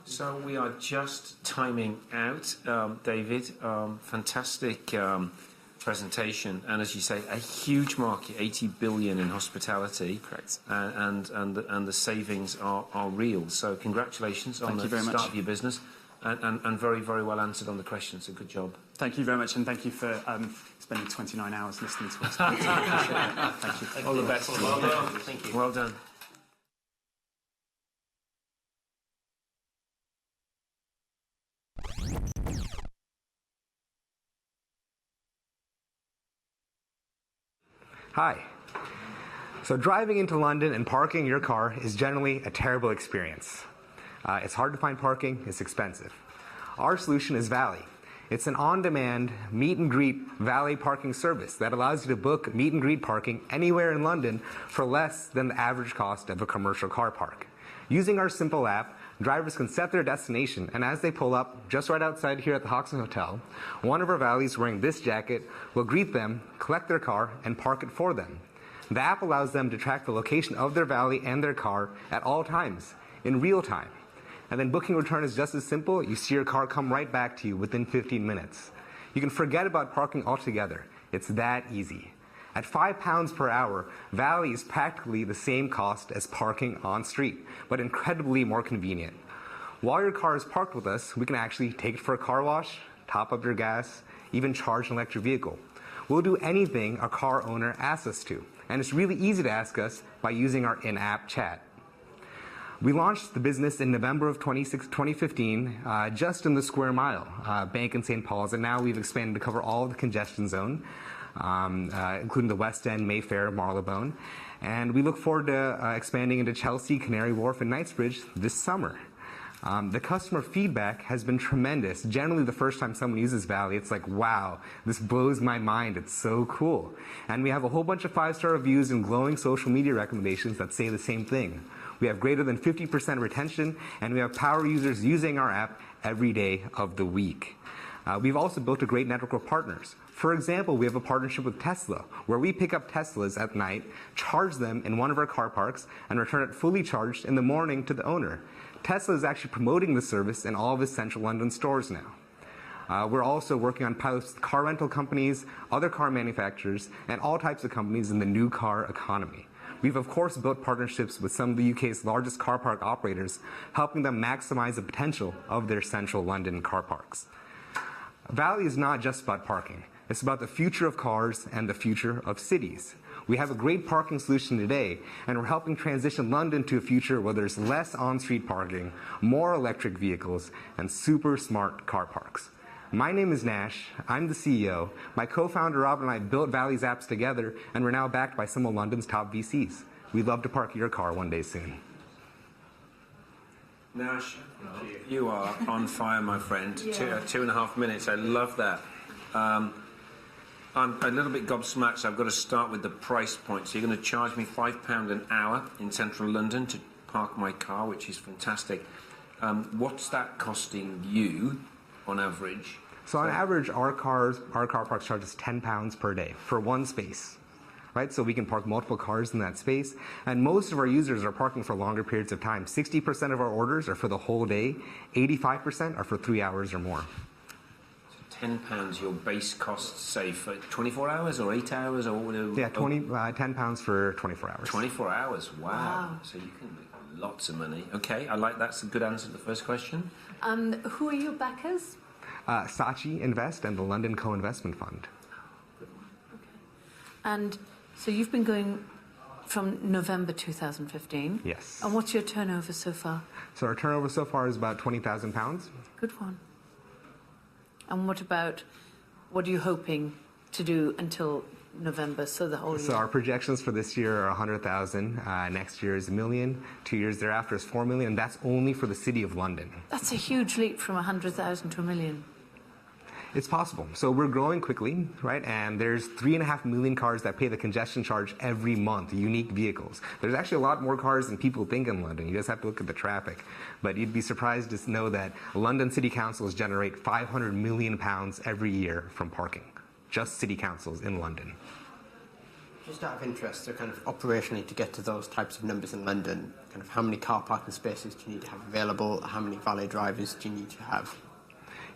S2: So we are just timing out, David. Fantastic presentation, and as you say, a huge market, 80 billion in hospitality.
S10: Correct.
S2: And the savings are real. So congratulations on the start of your business, and very, very well answered on the questions. So good job.
S10: Thank you very much, and thank you for spending 29 hours listening to us. Thank you.
S2: All the best.
S5: Well done.
S2: Thank you. Well done.
S11: Hi. So driving into London and parking your car is generally a terrible experience. It's hard to find parking, it's expensive. Our solution is Vallie. It's an on-demand meet and greet valet parking service that allows you to book meet and greet parking anywhere in London for less than the average cost of a commercial car park. Using our simple app, drivers can set their destination, and as they pull up just right outside here at the Hoxton Hotel, one of our valets wearing this jacket will greet them, collect their car, and park it for them. The app allows them to track the location of their Vallie and their car at all times, in real time. And then booking return is just as simple. You see your car come right back to you within 15 minutes. You can forget about parking altogether. It's that easy. At £5 per hour, Vallie is practically the same cost as parking on street, but incredibly more convenient. While your car is parked with us, we can actually take it for a car wash, top up your gas, even charge an electric vehicle. We'll do anything a car owner asks us to, and it's really easy to ask us by using our in-app chat. We launched the business in November of 2015, just in the Square Mile, Bank in St. Paul's, and now we've expanded to cover all of the congestion zone, including the West End, Mayfair, Marylebone. And we look forward to expanding into Chelsea, Canary Wharf, and Knightsbridge this summer. The customer feedback has been tremendous. Generally, the first time someone uses Vallie, it's like, wow, this blows my mind. It's so cool. And we have a whole bunch of 5-star reviews and glowing social media recommendations that say the same thing. We have greater than 50% retention, and we have power users using our app every day of the week. We've also built a great network of partners. For example, we have a partnership with Tesla, where we pick up Teslas at night, charge them in one of our car parks, and return it fully charged in the morning to the owner. Tesla is actually promoting the service in all of its central London stores now. We're also working on pilots with car rental companies, other car manufacturers, and all types of companies in the new car economy. We've, of course, built partnerships with some of the UK's largest car park operators, helping them maximize the potential of their central London car parks. Vallie is not just about parking. It's about the future of cars and the future of cities. We have a great parking solution today, and we're helping transition London to a future where there's less on-street parking, more electric vehicles, and super smart car parks. My name is Nash. I'm the CEO. My co-founder Rob and I built Vallie's apps together, and we're now backed by some of London's top VCs. We'd love to park your car one day soon.
S2: Nash, you are on fire, my friend. Yeah. 2.5 minutes. I love that. I'm a little bit gobsmacked, so I've got to start with the price point. So you're going to charge me £5 an hour in central London to park my car, which is fantastic. What's that costing you on average?
S11: So on average, our car parks charge us £10 per day for one space. Right? So we can park multiple cars in that space. And most of our users are parking for longer periods of time. 60% of our orders are for the whole day. 85% are for 3 hours or more.
S2: So £10, your base costs, say, for 24 hours or 8 hours? Or
S11: yeah, £10 for 24 hours.
S2: 24 hours, wow. So you can make lots of money. Okay, I like that's a good answer to the first question.
S4: Who are your backers?
S11: Saatchi Invest and the London Co-Investment Fund.
S4: Okay. And so you've been going from November 2015.
S11: Yes.
S4: And what's your turnover so far?
S11: So our turnover so far is about £20,000.
S4: Good one. And what are you hoping to do until November, so the whole year?
S11: So our projections for this year are 100,000. Next year is 1 million. 2 years thereafter is 4 million, and that's only for the City of London.
S4: That's a huge leap from 100,000 to 1 million.
S11: It's possible. So we're growing quickly, right? And there's 3.5 million cars that pay the congestion charge every month, unique vehicles. There's actually a lot more cars than people think in London. You just have to look at the traffic. But you'd be surprised to know that London city councils generate £500 million every year from parking. Just city councils in London.
S3: Just out of interest, so kind of operationally to get to those types of numbers in London, kind of how many car parking spaces do you need to have available? How many valet drivers do you need to have?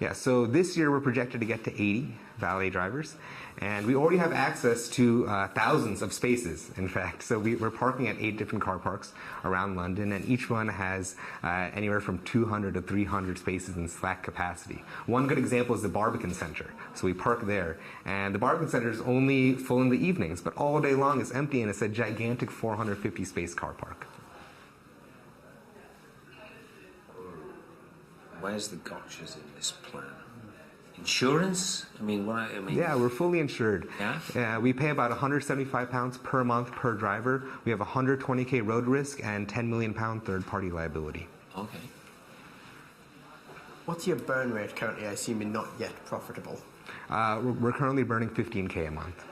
S11: Yeah, so this year we're projected to get to 80 valet drivers, and we already have access to thousands of spaces, in fact. So we're parking at 8 different car parks around London, and each one has anywhere from 200 to 300 spaces in slack capacity. One good example is the Barbican Centre. So we park there, and the Barbican Centre is only full in the evenings, but all day long it's empty, and it's a gigantic 450 space car park.
S2: Where's the gotchas in this plan? Insurance?
S11: Yeah, we're fully insured.
S2: Yeah?
S11: We pay about £175 per month per driver. We have 120k road risk and £10 million third-party liability.
S2: Okay.
S3: What's your burn rate currently? I assume you're not yet profitable.
S11: We're currently burning 15k a month.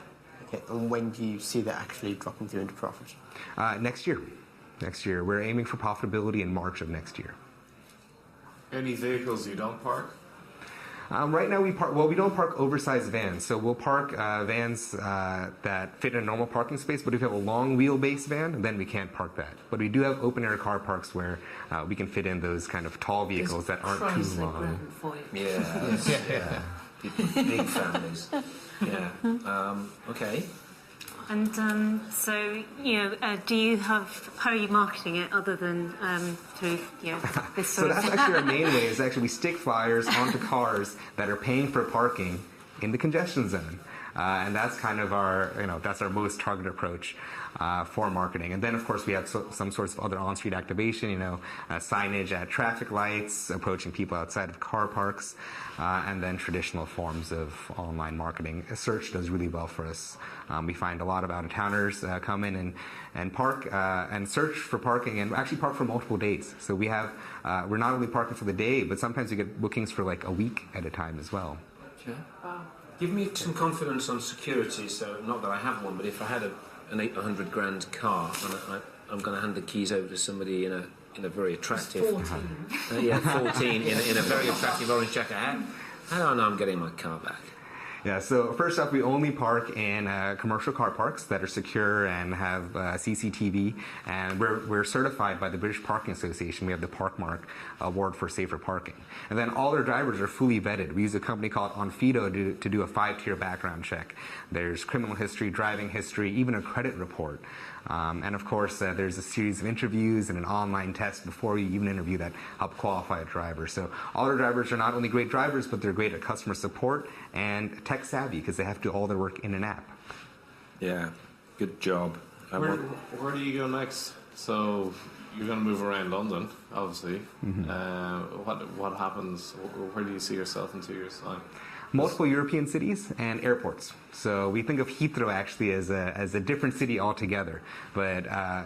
S3: Okay, and when do you see that actually dropping through into profit?
S11: Next year. Next year. We're aiming for profitability in March of next year.
S5: Any vehicles you don't park?
S11: Right now we don't park oversized vans. So we'll park vans that fit in a normal parking space, but if you have a long wheelbase van, then we can't park that. But we do have open air car parks where we can fit in those kind of tall vehicles that aren't too long.
S2: Yeah. Big families. Yeah. Okay.
S6: And so, do you have, how are you marketing it other than through, this sort
S11: So
S6: of
S11: that's actually our main way, is actually we stick flyers onto cars that are paying for parking in the congestion zone. And that's kind of our, that's our most targeted approach for marketing. And then, of course, we have some sorts of other on-street activation, signage at traffic lights, approaching people outside of car parks, and then traditional forms of online marketing. Search does really well for us. We find a lot of out-of-towners come in and park and search for parking, and actually park for multiple days. So we have, we're not only parking for the day, but sometimes we get bookings for like a week at a time as well.
S2: Okay. Give me some confidence on security. So, not that I have one, but if I had an 800 grand car and I'm going to hand the keys over to somebody in a very attractive, 14 in a very attractive orange jacket, how do I know I'm getting my car back?
S11: Yeah, so first off, we only park in commercial car parks that are secure and have CCTV, and we're certified by the British Parking Association. We have the Parkmark Award for safer parking. And then all our drivers are fully vetted. We use a company called Onfido to do a 5-tier background check. There's criminal history, driving history, even a credit report. And of course, there's a series of interviews and an online test before we even interview that help qualify a driver. So all our drivers are not only great drivers, but they're great at customer support and tech savvy because they have to do all their work in an app.
S2: Yeah, good job.
S5: Where do you go next? So you're going to move around London, obviously. What happens? Where do you see yourself in 2 years' time?
S11: Multiple European cities and airports. So we think of Heathrow actually as a different city altogether. But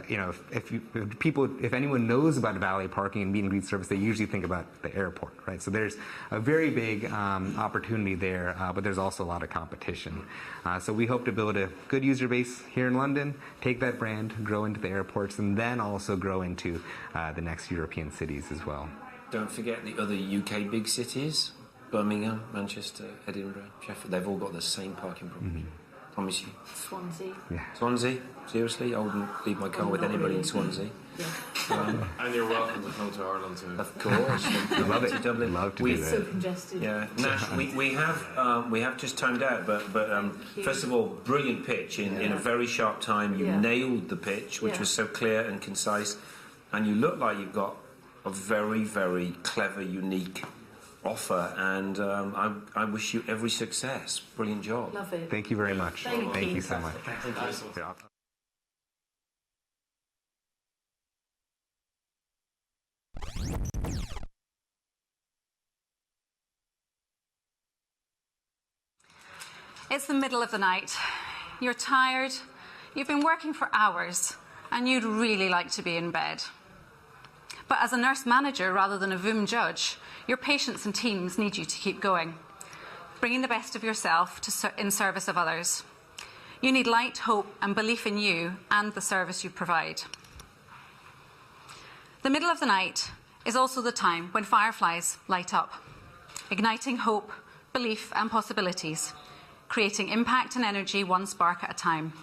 S11: if anyone knows about valet parking and meet and greet service, they usually think about the airport, right? So there's a very big opportunity there, but there's also a lot of competition. So we hope to build a good user base here in London, take that brand, grow into the airports, and then also grow into the next European cities as well.
S2: Don't forget the other UK big cities. Birmingham, Manchester, Edinburgh, Sheffield, they've all got the same parking problem. Promise you.
S4: Swansea.
S11: Yeah.
S2: Swansea, seriously, I wouldn't leave my car with anybody in Swansea.
S4: Yeah.
S5: And you're welcome to come to Ireland too.
S2: Of course.
S11: Love it.
S2: To Dublin.
S11: Love to do that.
S4: So congested.
S2: Yeah, Nash, we have just timed out, but first of all, brilliant pitch in a very sharp time. You nailed the pitch, which was so clear and concise, and you look like you've got a very, very clever, unique offer, and I wish you every success. Brilliant job.
S4: Love it.
S11: Thank you very much. Thank you so much. Yeah.
S1: It's the middle of the night. You're tired, you've been working for hours, and you'd really like to be in bed. But as a nurse manager rather than a VUM judge, your patients and teams need you to keep going, bringing the best of yourself in service of others. You need light, hope, and belief in you and the service you provide. The middle of the night is also the time when fireflies light up, igniting hope, belief, and possibilities, creating impact and energy one spark at a time.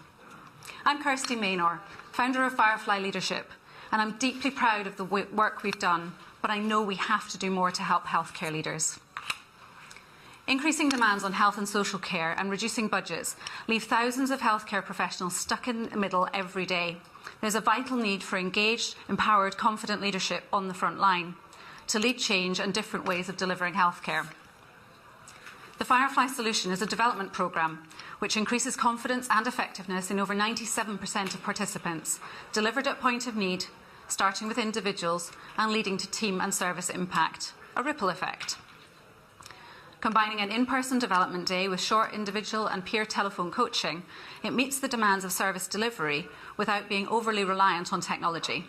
S1: I'm Kirsty Maynor, founder of Firefly Leadership, and I'm deeply proud of the work we've done, but I know we have to do more to help healthcare leaders. Increasing demands on health and social care and reducing budgets leave thousands of healthcare professionals stuck in the middle every day. There's a vital need for engaged, empowered, confident leadership on the front line to lead change and different ways of delivering healthcare. The Firefly Solution is a development programme which increases confidence and effectiveness in over 97% of participants, delivered at point of need, starting with individuals and leading to team and service impact, a ripple effect. Combining an in-person development day with short individual and peer telephone coaching, it meets the demands of service delivery without being overly reliant on technology.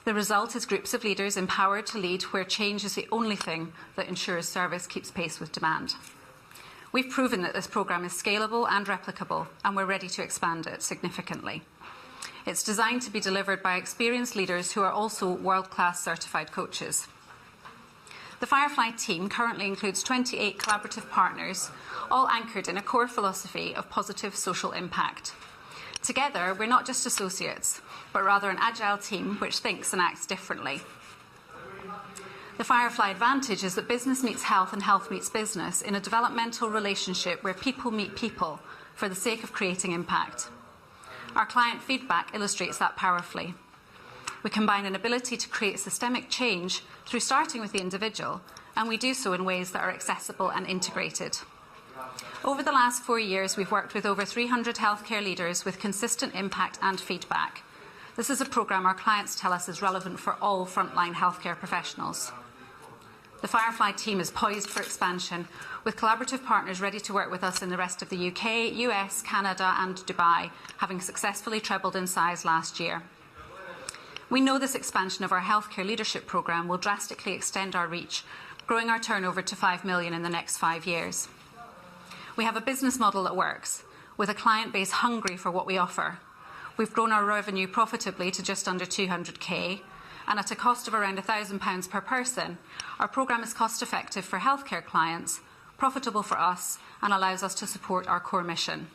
S1: The result is groups of leaders empowered to lead where change is the only thing that ensures service keeps pace with demand. We've proven that this programme is scalable and replicable, and we're ready to expand it significantly. It's designed to be delivered by experienced leaders who are also world-class certified coaches. The Firefly team currently includes 28 collaborative partners, all anchored in a core philosophy of positive social impact. Together, we're not just associates, but rather an agile team which thinks and acts differently. The Firefly advantage is that business meets health and health meets business in a developmental relationship where people meet people for the sake of creating impact. Our client feedback illustrates that powerfully. We combine an ability to create systemic change through starting with the individual, and we do so in ways that are accessible and integrated. Over the last 4 years, we've worked with over 300 healthcare leaders with consistent impact and feedback. This is a programme our clients tell us is relevant for all frontline healthcare professionals. The Firefly team is poised for expansion, with collaborative partners ready to work with us in the rest of the UK, US, Canada and Dubai, having successfully trebled in size last year. We know this expansion of our healthcare leadership programme will drastically extend our reach, growing our turnover to 5 million in the next 5 years. We have a business model that works, with a client base hungry for what we offer. We've grown our revenue profitably to just under 200k, and at a cost of around £1,000 per person, our programme is cost effective for healthcare clients, profitable for us, and allows us to support our core mission.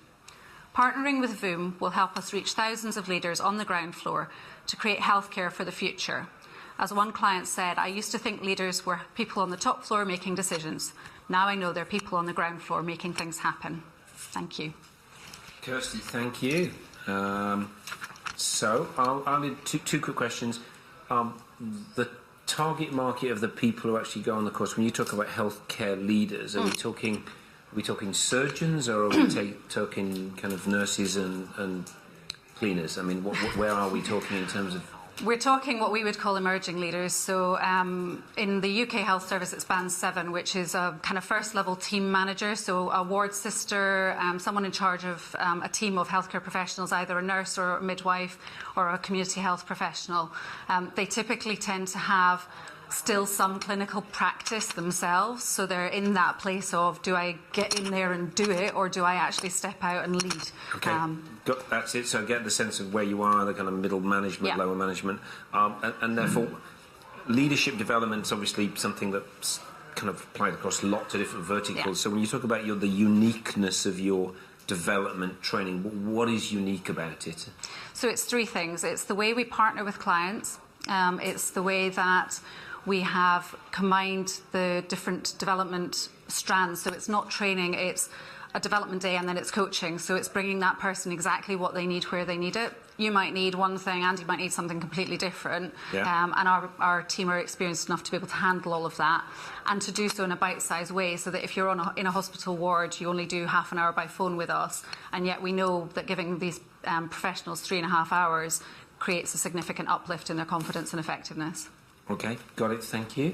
S1: Partnering with VOOM will help us reach thousands of leaders on the ground floor to create healthcare for the future. As one client said, I used to think leaders were people on the top floor making decisions. Now I know they're people on the ground floor making things happen. Thank you.
S2: Kirsty, thank you. So I'll need two quick questions. The target market of the people who actually go on the course, when you talk about healthcare leaders, are we talking surgeons, or are we talking kind of nurses and cleaners? I mean, where are we talking in terms of?
S1: We're talking what we would call emerging leaders. So in the UK Health Service, it spans 7, which is a kind of first-level team manager, so a ward sister, someone in charge of a team of healthcare professionals, either a nurse or a midwife or a community health professional. They typically tend to have still some clinical practice themselves, so they're in that place of, do I get in there and do it, or do I actually step out and lead?
S2: Okay, that's it. So I get the sense of where you are, the kind of middle management, lower management, and therefore leadership development is obviously something that's kind of applied across lots of different verticals. So when you talk about the uniqueness of your development training, what is unique about it?
S1: So it's 3 things. It's the way we partner with clients. It's the way that we have combined the different development strands. So it's not training, it's a development day and then it's coaching. So it's bringing that person exactly what they need, where they need it. You might need one thing, Andy might need something completely different. And our team are experienced enough to be able to handle all of that, and to do so in a bite-sized way, so that if you're in a hospital ward, you only do half an hour by phone with us. And yet we know that giving these professionals 3.5 hours creates a significant uplift in their confidence and effectiveness.
S2: Okay, got it, thank you.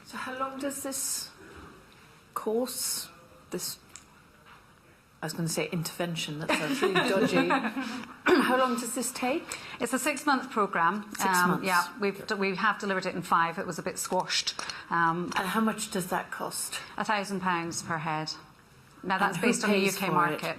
S4: So how long does this course, I was going to say intervention, that sounds really dodgy. How long does this take?
S1: It's a 6-month programme.
S4: 6 months?
S1: Yeah, we have delivered it in 5. It was a bit squashed.
S4: And how much does that cost?
S1: £1,000 per head. Now, that's based on the
S4: pays
S1: UK
S4: for
S1: market.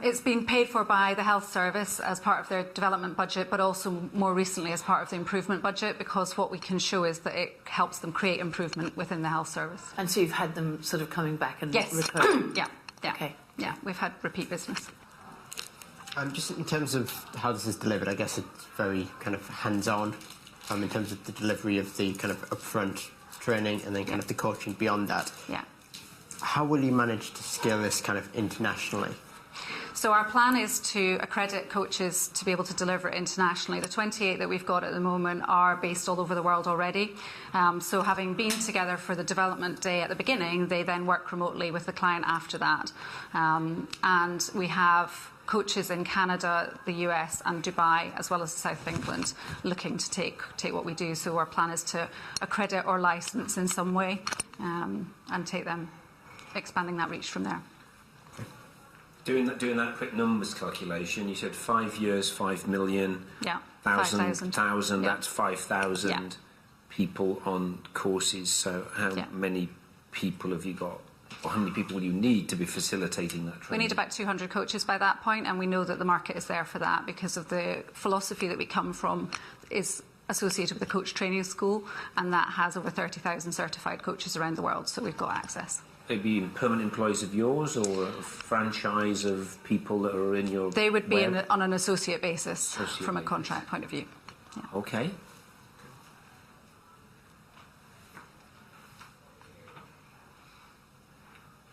S1: It's being paid for by the Health Service as part of their development budget, but also more recently as part of the improvement budget, because what we can show is that it helps them create improvement within the Health Service.
S4: And so you've had them sort of coming back and
S1: Yes.
S4: recurring?
S1: Yeah.
S4: Okay.
S1: Yeah, we've had repeat business.
S3: Just in terms of how this is delivered, I guess it's very kind of hands-on in terms of the delivery of the kind of upfront training and then kind of the coaching beyond that.
S1: Yeah.
S3: How will you manage to scale this kind of internationally?
S1: So our plan is to accredit coaches to be able to deliver it internationally. The 28 that we've got at the moment are based all over the world already. So having been together for the development day at the beginning, they then work remotely with the client after that. And we have coaches in Canada, the US and Dubai, as well as the south of England, looking to take what we do. So our plan is to accredit or license in some way and take them, expanding that reach from there.
S2: Doing that quick numbers calculation, you said 5 years, 5 million, 1,000, that's 5,000 people on courses. So how many people have you got, or how many people will you need to be facilitating that training?
S1: We need about 200 coaches by that point, and we know that the market is there for that because of the philosophy that we come from is associated with a coach training school, and that has over 30,000 certified coaches around the world, so we've got access.
S2: They'd be permanent employees of yours, or a franchise of people that are in your
S1: They would be
S2: web?
S1: on an associate basis from a
S2: basis.
S1: contract point of view. Yeah.
S2: Okay.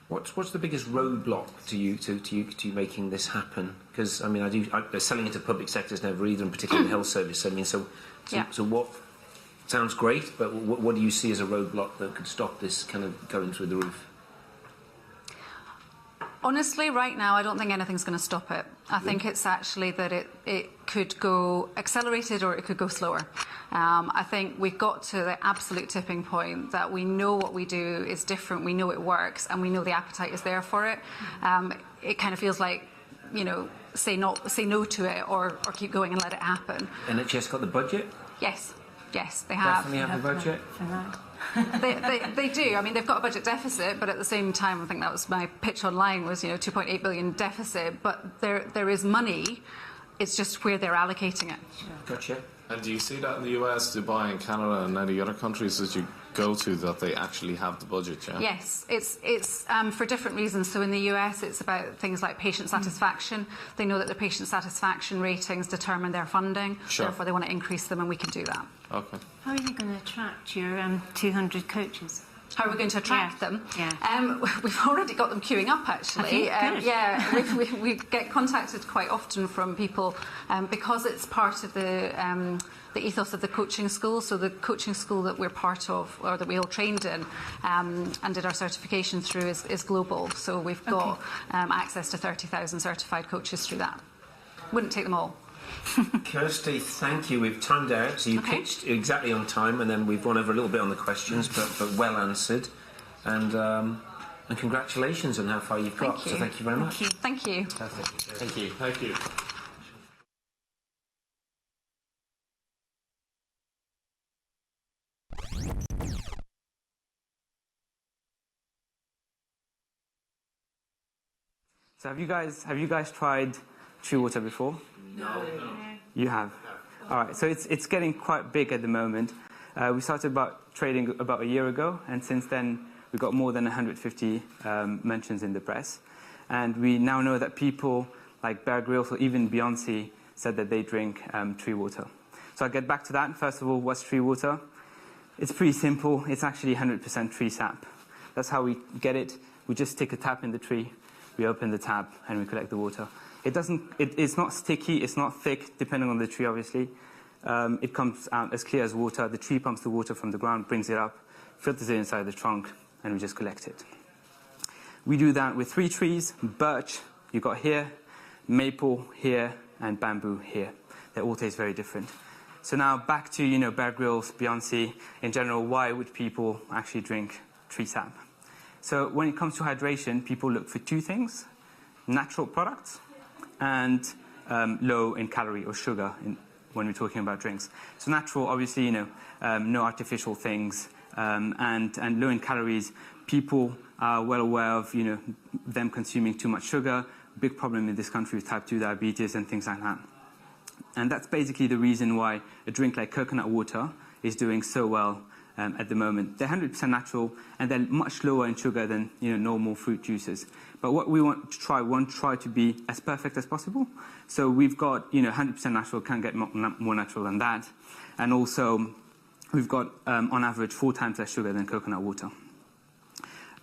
S2: What's the biggest roadblock to you making this happen? Because I mean, selling into public sector is never either, and particularly the health service. I mean, so what sounds great, but what do you see as a roadblock that could stop this kind of going through the roof?
S1: Honestly, right now, I don't think anything's going to stop it. I think it's actually that it could go accelerated or it could go slower. I think we've got to the absolute tipping point that we know what we do is different, we know it works, and we know the appetite is there for it. It kind of feels like, you know, say no to it or keep going and let it happen.
S2: NHS got the budget?
S1: Yes, they have.
S2: Definitely have the budget?
S1: They do. I mean, they've got a budget deficit, but at the same time, I think that was my pitch online was, 2.8 billion deficit, but there is money. It's just where they're allocating it.
S2: Gotcha.
S5: And do you see that in the US, Dubai, and Canada, and any other countries that you go to that they actually have the budget? Yeah.
S1: Yes, it's for different reasons. So in the US, it's about things like patient satisfaction. They know that the patient satisfaction ratings determine their funding.
S5: Sure.
S1: Therefore, they want to increase them, and we can do that.
S5: Okay.
S6: How are you going to attract your 200 coaches?
S1: How are we going to attract them?
S6: Yeah.
S1: We've already got them queuing up, actually. We get contacted quite often from people because it's part of the ethos of the coaching school. So the coaching school that we're part of, or that we all trained in and did our certification through, is global. So we've got access to 30,000 certified coaches through that. Wouldn't take them all.
S2: Kirsty, thank you. We've timed out, so you pitched exactly on time, and then we've run over a little bit on the questions, but well answered. And congratulations on how far you've got. So thank you very much.
S1: Thank you.
S2: Perfect.
S3: Thank you.
S5: Thank you.
S10: So have you guys tried tree water before?
S2: No.
S10: You have? All right, so it's getting quite big at the moment. We started trading about a year ago, and since then we've got more than 150 mentions in the press. And we now know that people like Bear Grylls or even Beyonce said that they drink tree water. So I'll get back to that. First of all, what's tree water? It's pretty simple. It's actually 100% tree sap. That's how we get it. We just stick a tap in the tree, we open the tap, and we collect the water. It's not sticky, it's not thick, depending on the tree, obviously. It comes out as clear as water. The tree pumps the water from the ground, brings it up, filters it inside the trunk, and we just collect it. We do that with 3 trees: birch, you got here, maple here, and bamboo here. They all taste very different. So now back to, Bear Grylls, Beyonce, in general, why would people actually drink tree sap? So when it comes to hydration, people look for 2 things: natural products and low in calorie or sugar when we're talking about drinks. So natural, obviously, no artificial things, and low in calories. People are well aware of, them consuming too much sugar. Big problem in this country with type 2 diabetes and things like that. And that's basically the reason why a drink like coconut water is doing so well at the moment. They're 100% natural, and they're much lower in sugar than normal fruit juices. But what we want to try to be as perfect as possible. So we've got 100% natural, can't get more natural than that, and also we've got on average 4 times less sugar than coconut water.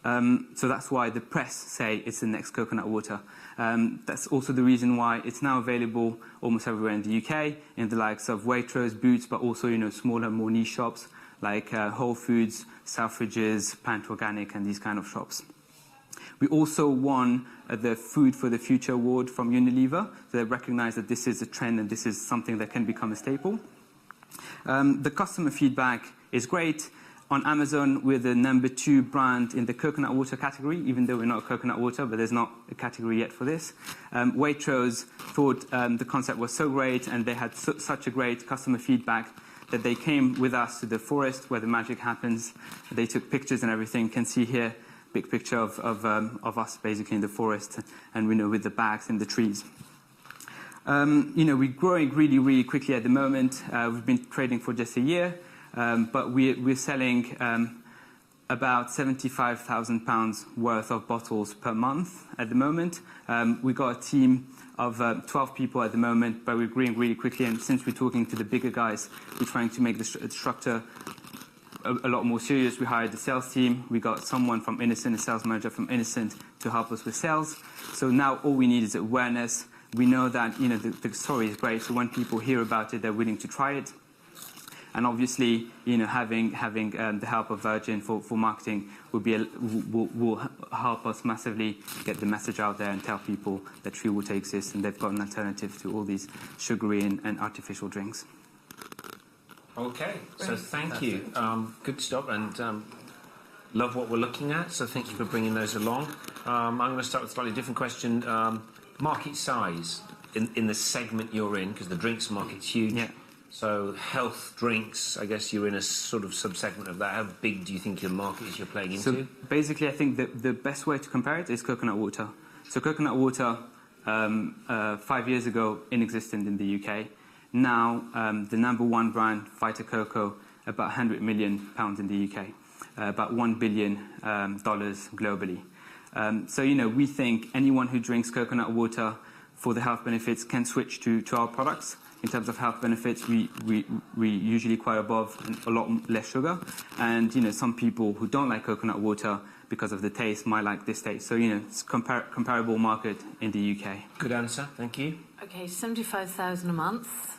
S10: So that's why the press say it's the next coconut water. That's also the reason why it's now available almost everywhere in the UK, in the likes of Waitrose, Boots, but also smaller, more niche shops like Whole Foods, Selfridges, Pant Organic, and these kind of shops. We also won the Food for the Future award from Unilever. So they recognize that this is a trend and this is something that can become a staple. The customer feedback is great. On Amazon, we're the #2 brand in the coconut water category, even though we're not coconut water, but there's not a category yet for this. Waitrose thought the concept was so great, and they had such a great customer feedback that they came with us to the forest where the magic happens. They took pictures and everything. You can see here, big picture of us basically in the forest, and with the bags in the trees. We're growing really, really quickly at the moment. We've been trading for just a year, but we're selling about £75,000 worth of bottles per month at the moment. We've got a team of 12 people at the moment, but we're growing really quickly. And since we're talking to the bigger guys, we're trying to make the structure a lot more serious. We hired the sales team. We got someone from Innocent, a sales manager from Innocent, to help us with sales. So now all we need is awareness. We know that the story is great, so when people hear about it, they're willing to try it. And obviously, having the help of Virgin for marketing will help us massively get the message out there and tell people that tree water exists and they've got an alternative to all these sugary and artificial drinks.
S2: Okay, so thank you. Good stop, and love what we're looking at. So thank you for bringing those along. I'm going to start with a slightly different question. Market size in the segment you're in, because the drinks market's huge.
S10: Yeah.
S2: So health drinks, I guess you're in a sort of sub-segment of that. How big do you think your market is you're playing into?
S10: So basically, I think the best way to compare it is coconut water. So coconut water, 5 years ago, inexistent in the UK. Now, the #1 brand, Vita Coco, about £100 million in the UK, about $1 billion globally. So, we think anyone who drinks coconut water for the health benefits can switch to our products. In terms of health benefits, we usually quite above and a lot less sugar. And, some people who don't like coconut water because of the taste might like this taste. So, it's comparable market in the UK.
S2: Good answer. Thank you.
S4: Okay, 75,000 a month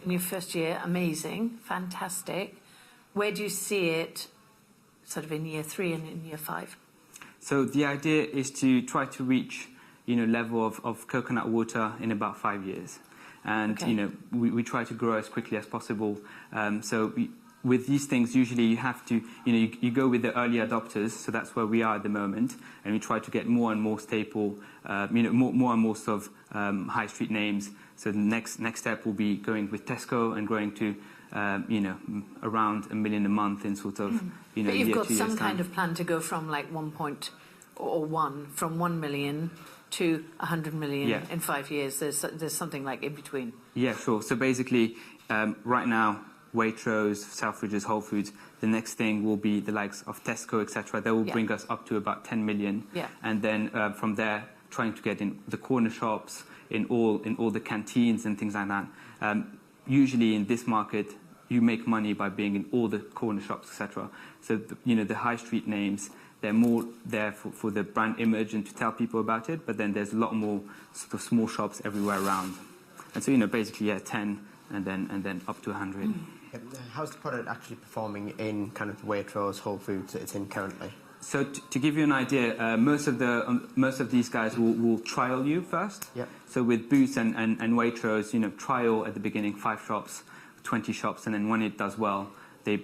S4: in your first year. Amazing. Fantastic. Where do you see it sort of in year 3 and in year 5?
S10: So the idea is to try to reach, level of coconut water in about 5 years. And,
S4: Okay.
S10: We try to grow as quickly as possible. With these things, usually you have to, you go with the early adopters, so that's where we are at the moment, and we try to get more and more staple, more and more sort of high street names. So the next step will be going with Tesco and growing to, around $1 million a month in sort of,
S4: But you've
S10: year,
S4: got
S10: 2 years'
S4: some
S10: time.
S4: kind of plan to go from like 1 million to 100 million
S10: Yeah.
S4: in 5 years. There's something like in between.
S10: Yeah, sure. So basically, right now, Waitrose, Selfridges, Whole Foods, the next thing will be the likes of Tesco, etc. That will
S4: Yeah.
S10: bring us up to about 10 million.
S4: Yeah.
S10: And then from there, trying to get in the corner shops, in all the canteens and things like that. Usually in this market, you make money by being in all the corner shops, etc. So, the high street names, they're more there for the brand image and to tell people about it, but then there's a lot more sort of small shops everywhere around. And so, basically, 10 and then up to 100.
S3: How's the product actually performing in kind of Waitrose, Whole Foods that it's in currently?
S10: So to give you an idea, most of these guys will trial you first.
S3: Yep.
S10: So with Boots and Waitrose, trial at the beginning 5 shops, 20 shops, and then when it does well, they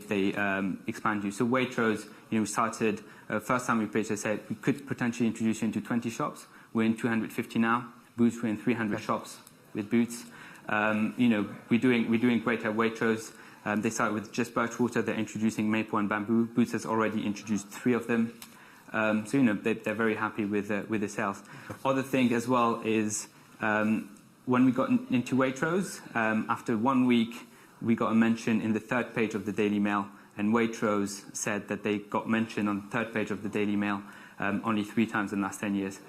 S10: expand you. So Waitrose, we started first time we pitched. I said we could potentially introduce you into 20 shops. We're in 250 now. Boots, we're in 300 shops with Boots. We're doing great at Waitrose. They started with just birch water. They're introducing maple and bamboo. Boots has already introduced 3 of them. They're very happy with the sales. Other thing as well is when we got into Waitrose, after 1 week, we got a mention in the 3rd page of the Daily Mail, and Waitrose said that they got mentioned on the 3rd page of the Daily Mail only 3 times in the last 10 years.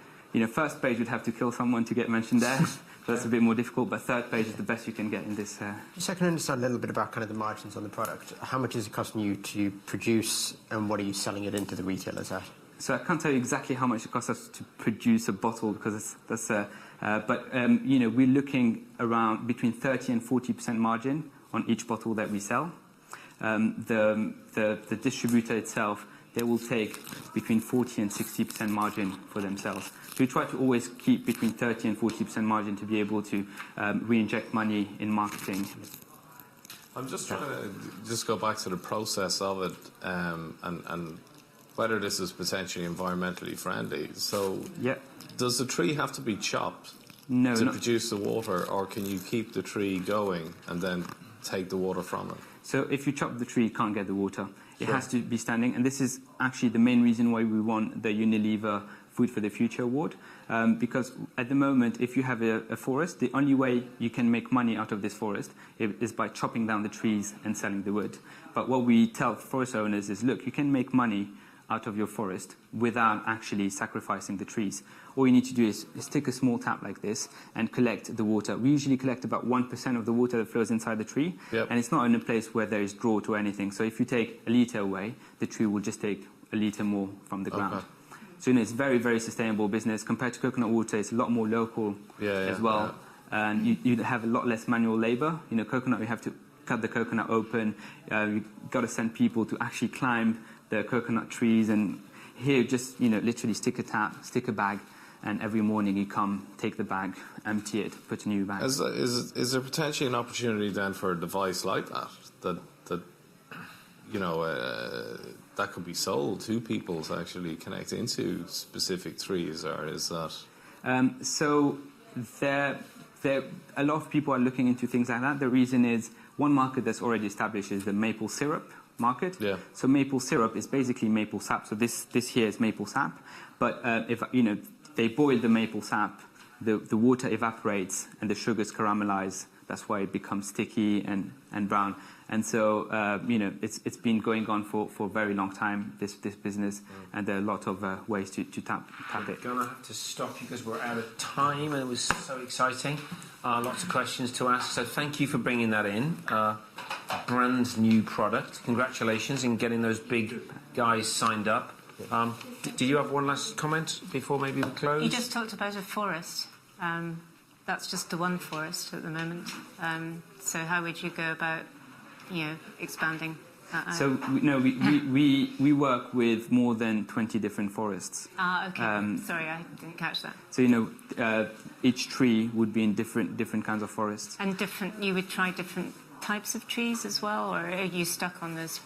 S10: First page would have to kill someone to get mentioned there. So that's a bit more difficult, but 3rd page is the best you can get in this.
S3: Just so I can understand a little bit about kind of the margins on the product. How much is it costing you to produce, and what are you selling it into the retailers at?
S10: So I can't tell you exactly how much it costs us to produce a bottle because we're looking around between 30 and 40% margin on each bottle that we sell. The distributor itself, they will take between 40 and 60% margin for themselves. So we try to always keep between 30 and 40% margin to be able to re-inject money in marketing.
S5: I'm just trying to go back to the process of it and whether this is potentially environmentally friendly. So
S10: yeah.
S5: Does the tree have to be chopped
S10: to
S5: produce the water, or can you keep the tree going and then take the water from it?
S10: So if you chop the tree, you can't get the water.
S12: It has to be standing, and this is actually the main reason why we won the Unilever Food for the Future award, because at the moment, if you have a forest, the only way you can make money out of this forest is by chopping down the trees and selling the wood. But what we tell forest owners is, look, you can make money out of your forest without actually sacrificing the trees. All you need to do is stick a small tap like this and collect the water. We usually collect about 1% of the water that flows inside the tree, and it's not in a place where there is drought or anything. So if you take a litre away, the tree will just take a litre more from the ground. So it's very, very sustainable business. Compared to coconut water, it's a lot more local as well. And you have a lot less manual labour. Coconut, you have to cut the coconut open. You've got to send people to actually climb the coconut trees, and here just literally stick a tap, stick a bag, and every morning you come, take the bag, empty it, put a new bag.
S5: Is there potentially an opportunity then for a device like that that could be sold to people to actually connect into specific trees, or is that?
S12: So there a lot of people are looking into things like that. The reason is, one market that's already established is the maple syrup market. So maple syrup is basically maple sap. So this here is maple sap, but if they boil the maple sap, the water evaporates and the sugars caramelize. That's why it becomes sticky and brown. And so it's been going on for a very long time, this business, and there are a lot of ways to tap it.
S2: I'm gonna have to stop you because we're out of time, and it was so exciting. Lots of questions to ask, so thank you for bringing that in. A brand new product. Congratulations in getting those big guys signed up. Do you have one last comment before maybe we close?
S6: You just talked about a forest. That's just the one forest at the moment. So how would you go about, expanding that out?
S12: So we work with more than 20 different forests.
S6: Okay. Sorry, I didn't catch that.
S12: So each tree would be in different kinds of forests.
S6: And you would try different types of trees as well, or are you stuck on those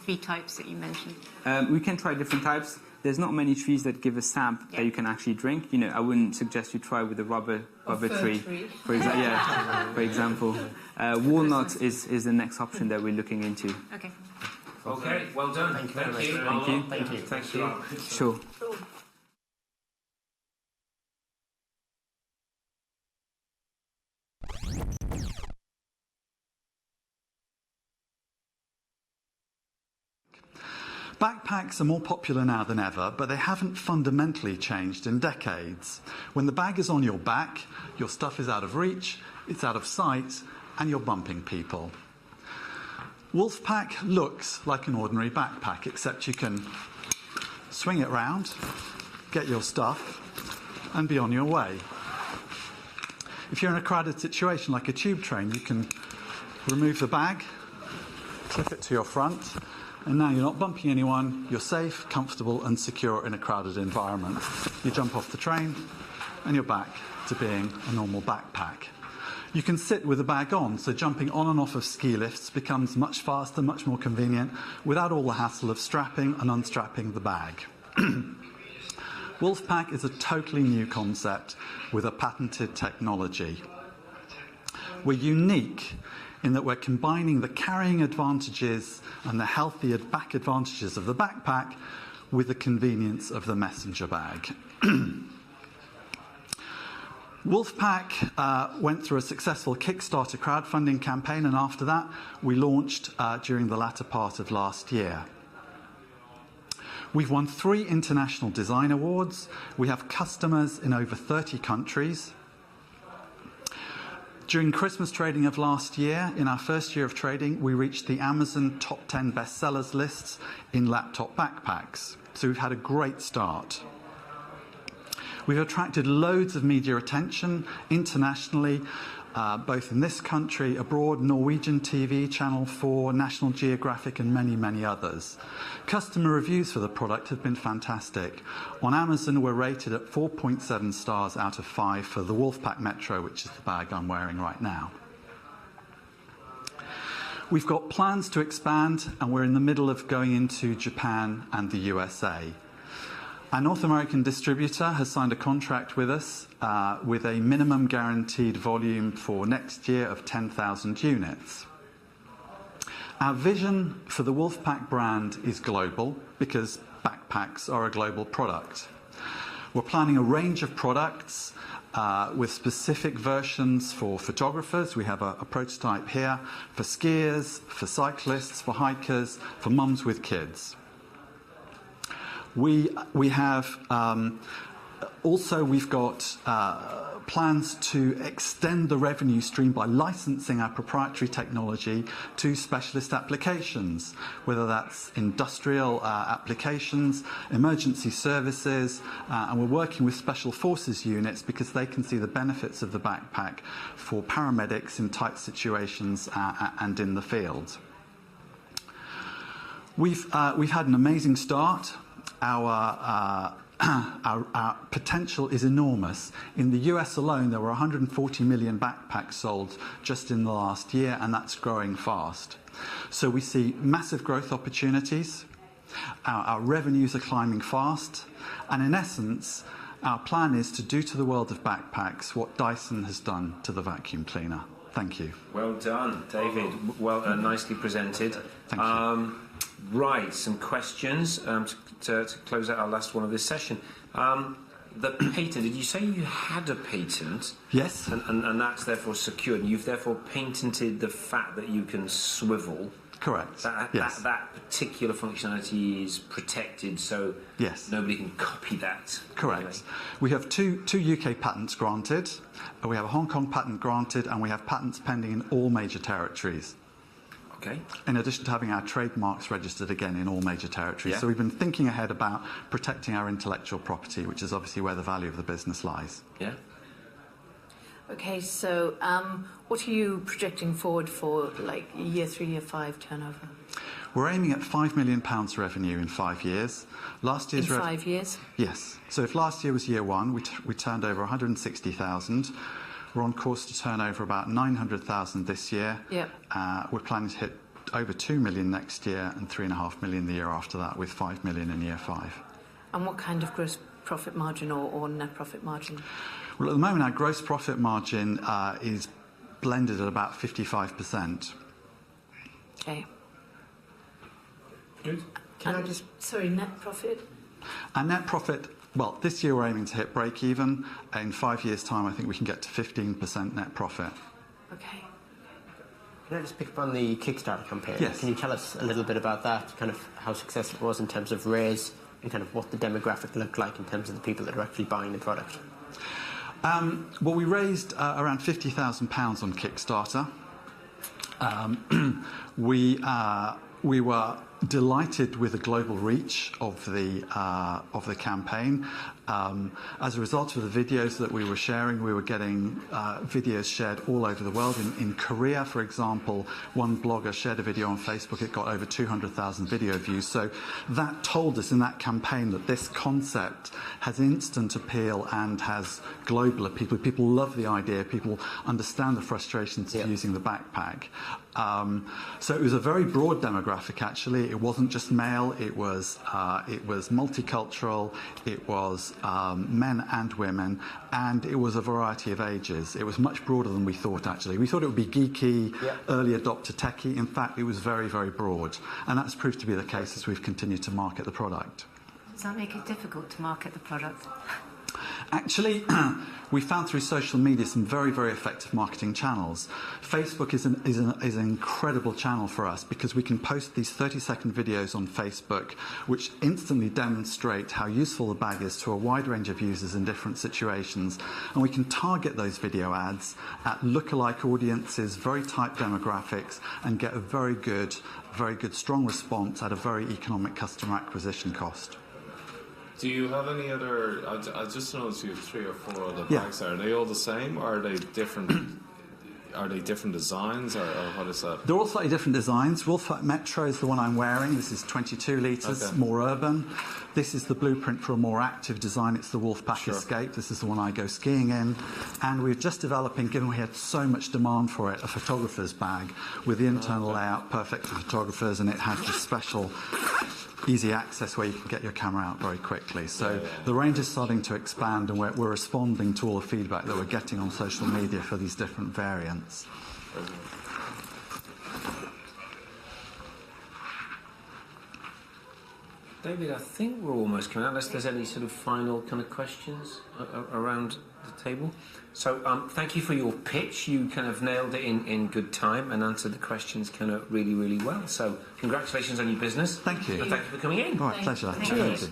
S6: 3 types that you mentioned?
S12: We can try different types. There's not many trees that give a sap that you can actually drink. I wouldn't suggest you try with a rubber tree. For example. Walnut is the next option that we're looking into.
S6: Okay.
S2: Okay, well done. Thank you. Thank you.
S12: Sure.
S13: Backpacks are more popular now than ever, but they haven't fundamentally changed in decades. When the bag is on your back, your stuff is out of reach, it's out of sight, and you're bumping people. Wolffepack looks like an ordinary backpack, except you can swing it round, get your stuff, and be on your way. If you're in a crowded situation like a tube train, you can remove the bag, clip it to your front, and now you're not bumping anyone, you're safe, comfortable and secure in a crowded environment. You jump off the train and you're back to being a normal backpack. You can sit with the bag on, so jumping on and off of ski lifts becomes much faster, much more convenient, without all the hassle of strapping and unstrapping the bag. Wolffepack is a totally new concept with a patented technology. We're unique in that we're combining the carrying advantages and the healthy back advantages of the backpack with the convenience of the messenger bag. Wolffepack went through a successful Kickstarter crowdfunding campaign, and after that we launched during the latter part of last year. We've won 3 international design awards. We have customers in over 30 countries. During Christmas trading of last year, in our first year of trading, we reached the Amazon top 10 bestsellers lists in laptop backpacks. So we've had a great start. We've attracted loads of media attention internationally, both in this country, abroad, Norwegian TV, Channel 4, National Geographic, and many, many others. Customer reviews for the product have been fantastic. On Amazon, we're rated at 4.7 stars out of 5 for the Wolffepack Metro, which is the bag I'm wearing right now. We've got plans to expand, and we're in the middle of going into Japan and the USA. Our North American distributor has signed a contract with us with a minimum guaranteed volume for next year of 10,000 units. Our vision for the Wolffepack brand is global because backpacks are a global product. We're planning a range of products with specific versions for photographers. We have a prototype here for skiers, for cyclists, for hikers, for mums with kids. We have also we've got plans to extend the revenue stream by licensing our proprietary technology to specialist applications, whether that's industrial applications, emergency services, and we're working with special forces units because they can see the benefits of the backpack for paramedics in tight situations and in the field. We've had an amazing start. Our potential is enormous. In the US alone, there were 140 million backpacks sold just in the last year, and that's growing fast. So we see massive growth opportunities. Our revenues are climbing fast. And in essence, our plan is to do to the world of backpacks what Dyson has done to the vacuum cleaner. Thank you.
S2: Well done, David. Well, nicely presented.
S13: Thank you.
S2: Right, some questions to close out our last one of this session. The patent, did you say you had a patent?
S13: Yes.
S2: And that's therefore secured, and you've therefore patented the fact that you can swivel.
S13: Correct.
S2: That particular functionality is protected, so
S13: yes,
S2: nobody can copy that.
S13: Correct.
S2: Really.
S13: We have two UK patents granted, we have a Hong Kong patent granted, and we have patents pending in all major territories.
S2: Okay.
S13: In addition to having our trademarks registered again in all major territories.
S2: Yeah.
S13: So we've been thinking ahead about protecting our intellectual property, which is obviously where the value of the business lies.
S2: Yeah.
S4: Okay, so what are you projecting forward for, like, year 3, year 5 turnover?
S13: We're aiming at £5 million revenue in 5 years. Last year's
S4: in 5 years?
S13: Yes. So if last year was year 1, we turned over 160,000. We're on course to turn over about 900,000 this year.
S4: Yep.
S13: We're planning to hit over 2 million next year and 3.5 million the year after that, with 5 million in year 5.
S4: And what kind of gross profit margin or net profit margin?
S13: Well, at the moment, our gross profit margin is blended at about 55%.
S4: Okay.
S2: Good.
S4: Sorry, net profit?
S13: Our net profit, well, this year we're aiming to hit break even. In 5 years' time, I think we can get to 15% net profit.
S4: Okay.
S3: Can I just pick up on the Kickstarter campaign?
S13: Yes.
S3: Can you tell us a little bit about that, kind of how successful it was in terms of raise, and kind of what the demographic looked like in terms of the people that are actually buying the product?
S13: Well, we raised around £50,000 on Kickstarter. We were delighted with the global reach of the campaign. As a result of the videos that we were sharing, we were getting videos shared all over the world. In Korea, for example, one blogger shared a video on Facebook. It got over 200,000 video views. So that told us in that campaign that this concept has instant appeal and has global appeal. People love the idea. People understand the frustrations of using the backpack. So it was a very broad demographic, actually. It wasn't just male. It was multicultural. It was men and women, and it was a variety of ages. It was much broader than we thought, actually. We thought it would be geeky, early adopter techie. In fact, it was very, very broad, and that's proved to be the case as we've continued to market the product.
S6: Does that make it difficult to market the product?
S13: Actually, we found through social media some very, very effective marketing channels. Facebook is an incredible channel for us because we can post these 30-second videos on Facebook which instantly demonstrate how useful the bag is to a wide range of users in different situations. And we can target those video ads at lookalike audiences, very tight demographics, and get a very good, strong response at a very economic customer acquisition cost.
S5: Do you have any other? I just noticed you have 3 or 4 other bags there. Are they all the same, or are they different? Are they different designs, or what is that?
S13: They're all slightly different designs. Wolffepack Metro is the one I'm wearing. This is 22 litres, more urban. This is the blueprint for a more active design. It's the Wolffepack Escape. This is the one I go skiing in. And we're just developing, given we had so much demand for it, a photographer's bag with the internal layout perfect for photographers, and it has this special easy access where you can get your camera out very quickly. So the range is starting to expand, and we're responding to all the feedback that we're getting on social media for these different variants.
S2: David, I think we're almost coming out, unless there's any sort of final kind of questions around the table. So thank you for your pitch. You kind of nailed it in good time and answered the questions kind of really, really well. So congratulations on your business.
S13: Thank you.
S2: And thank you for coming in.
S13: All right, pleasure.
S4: Thank you.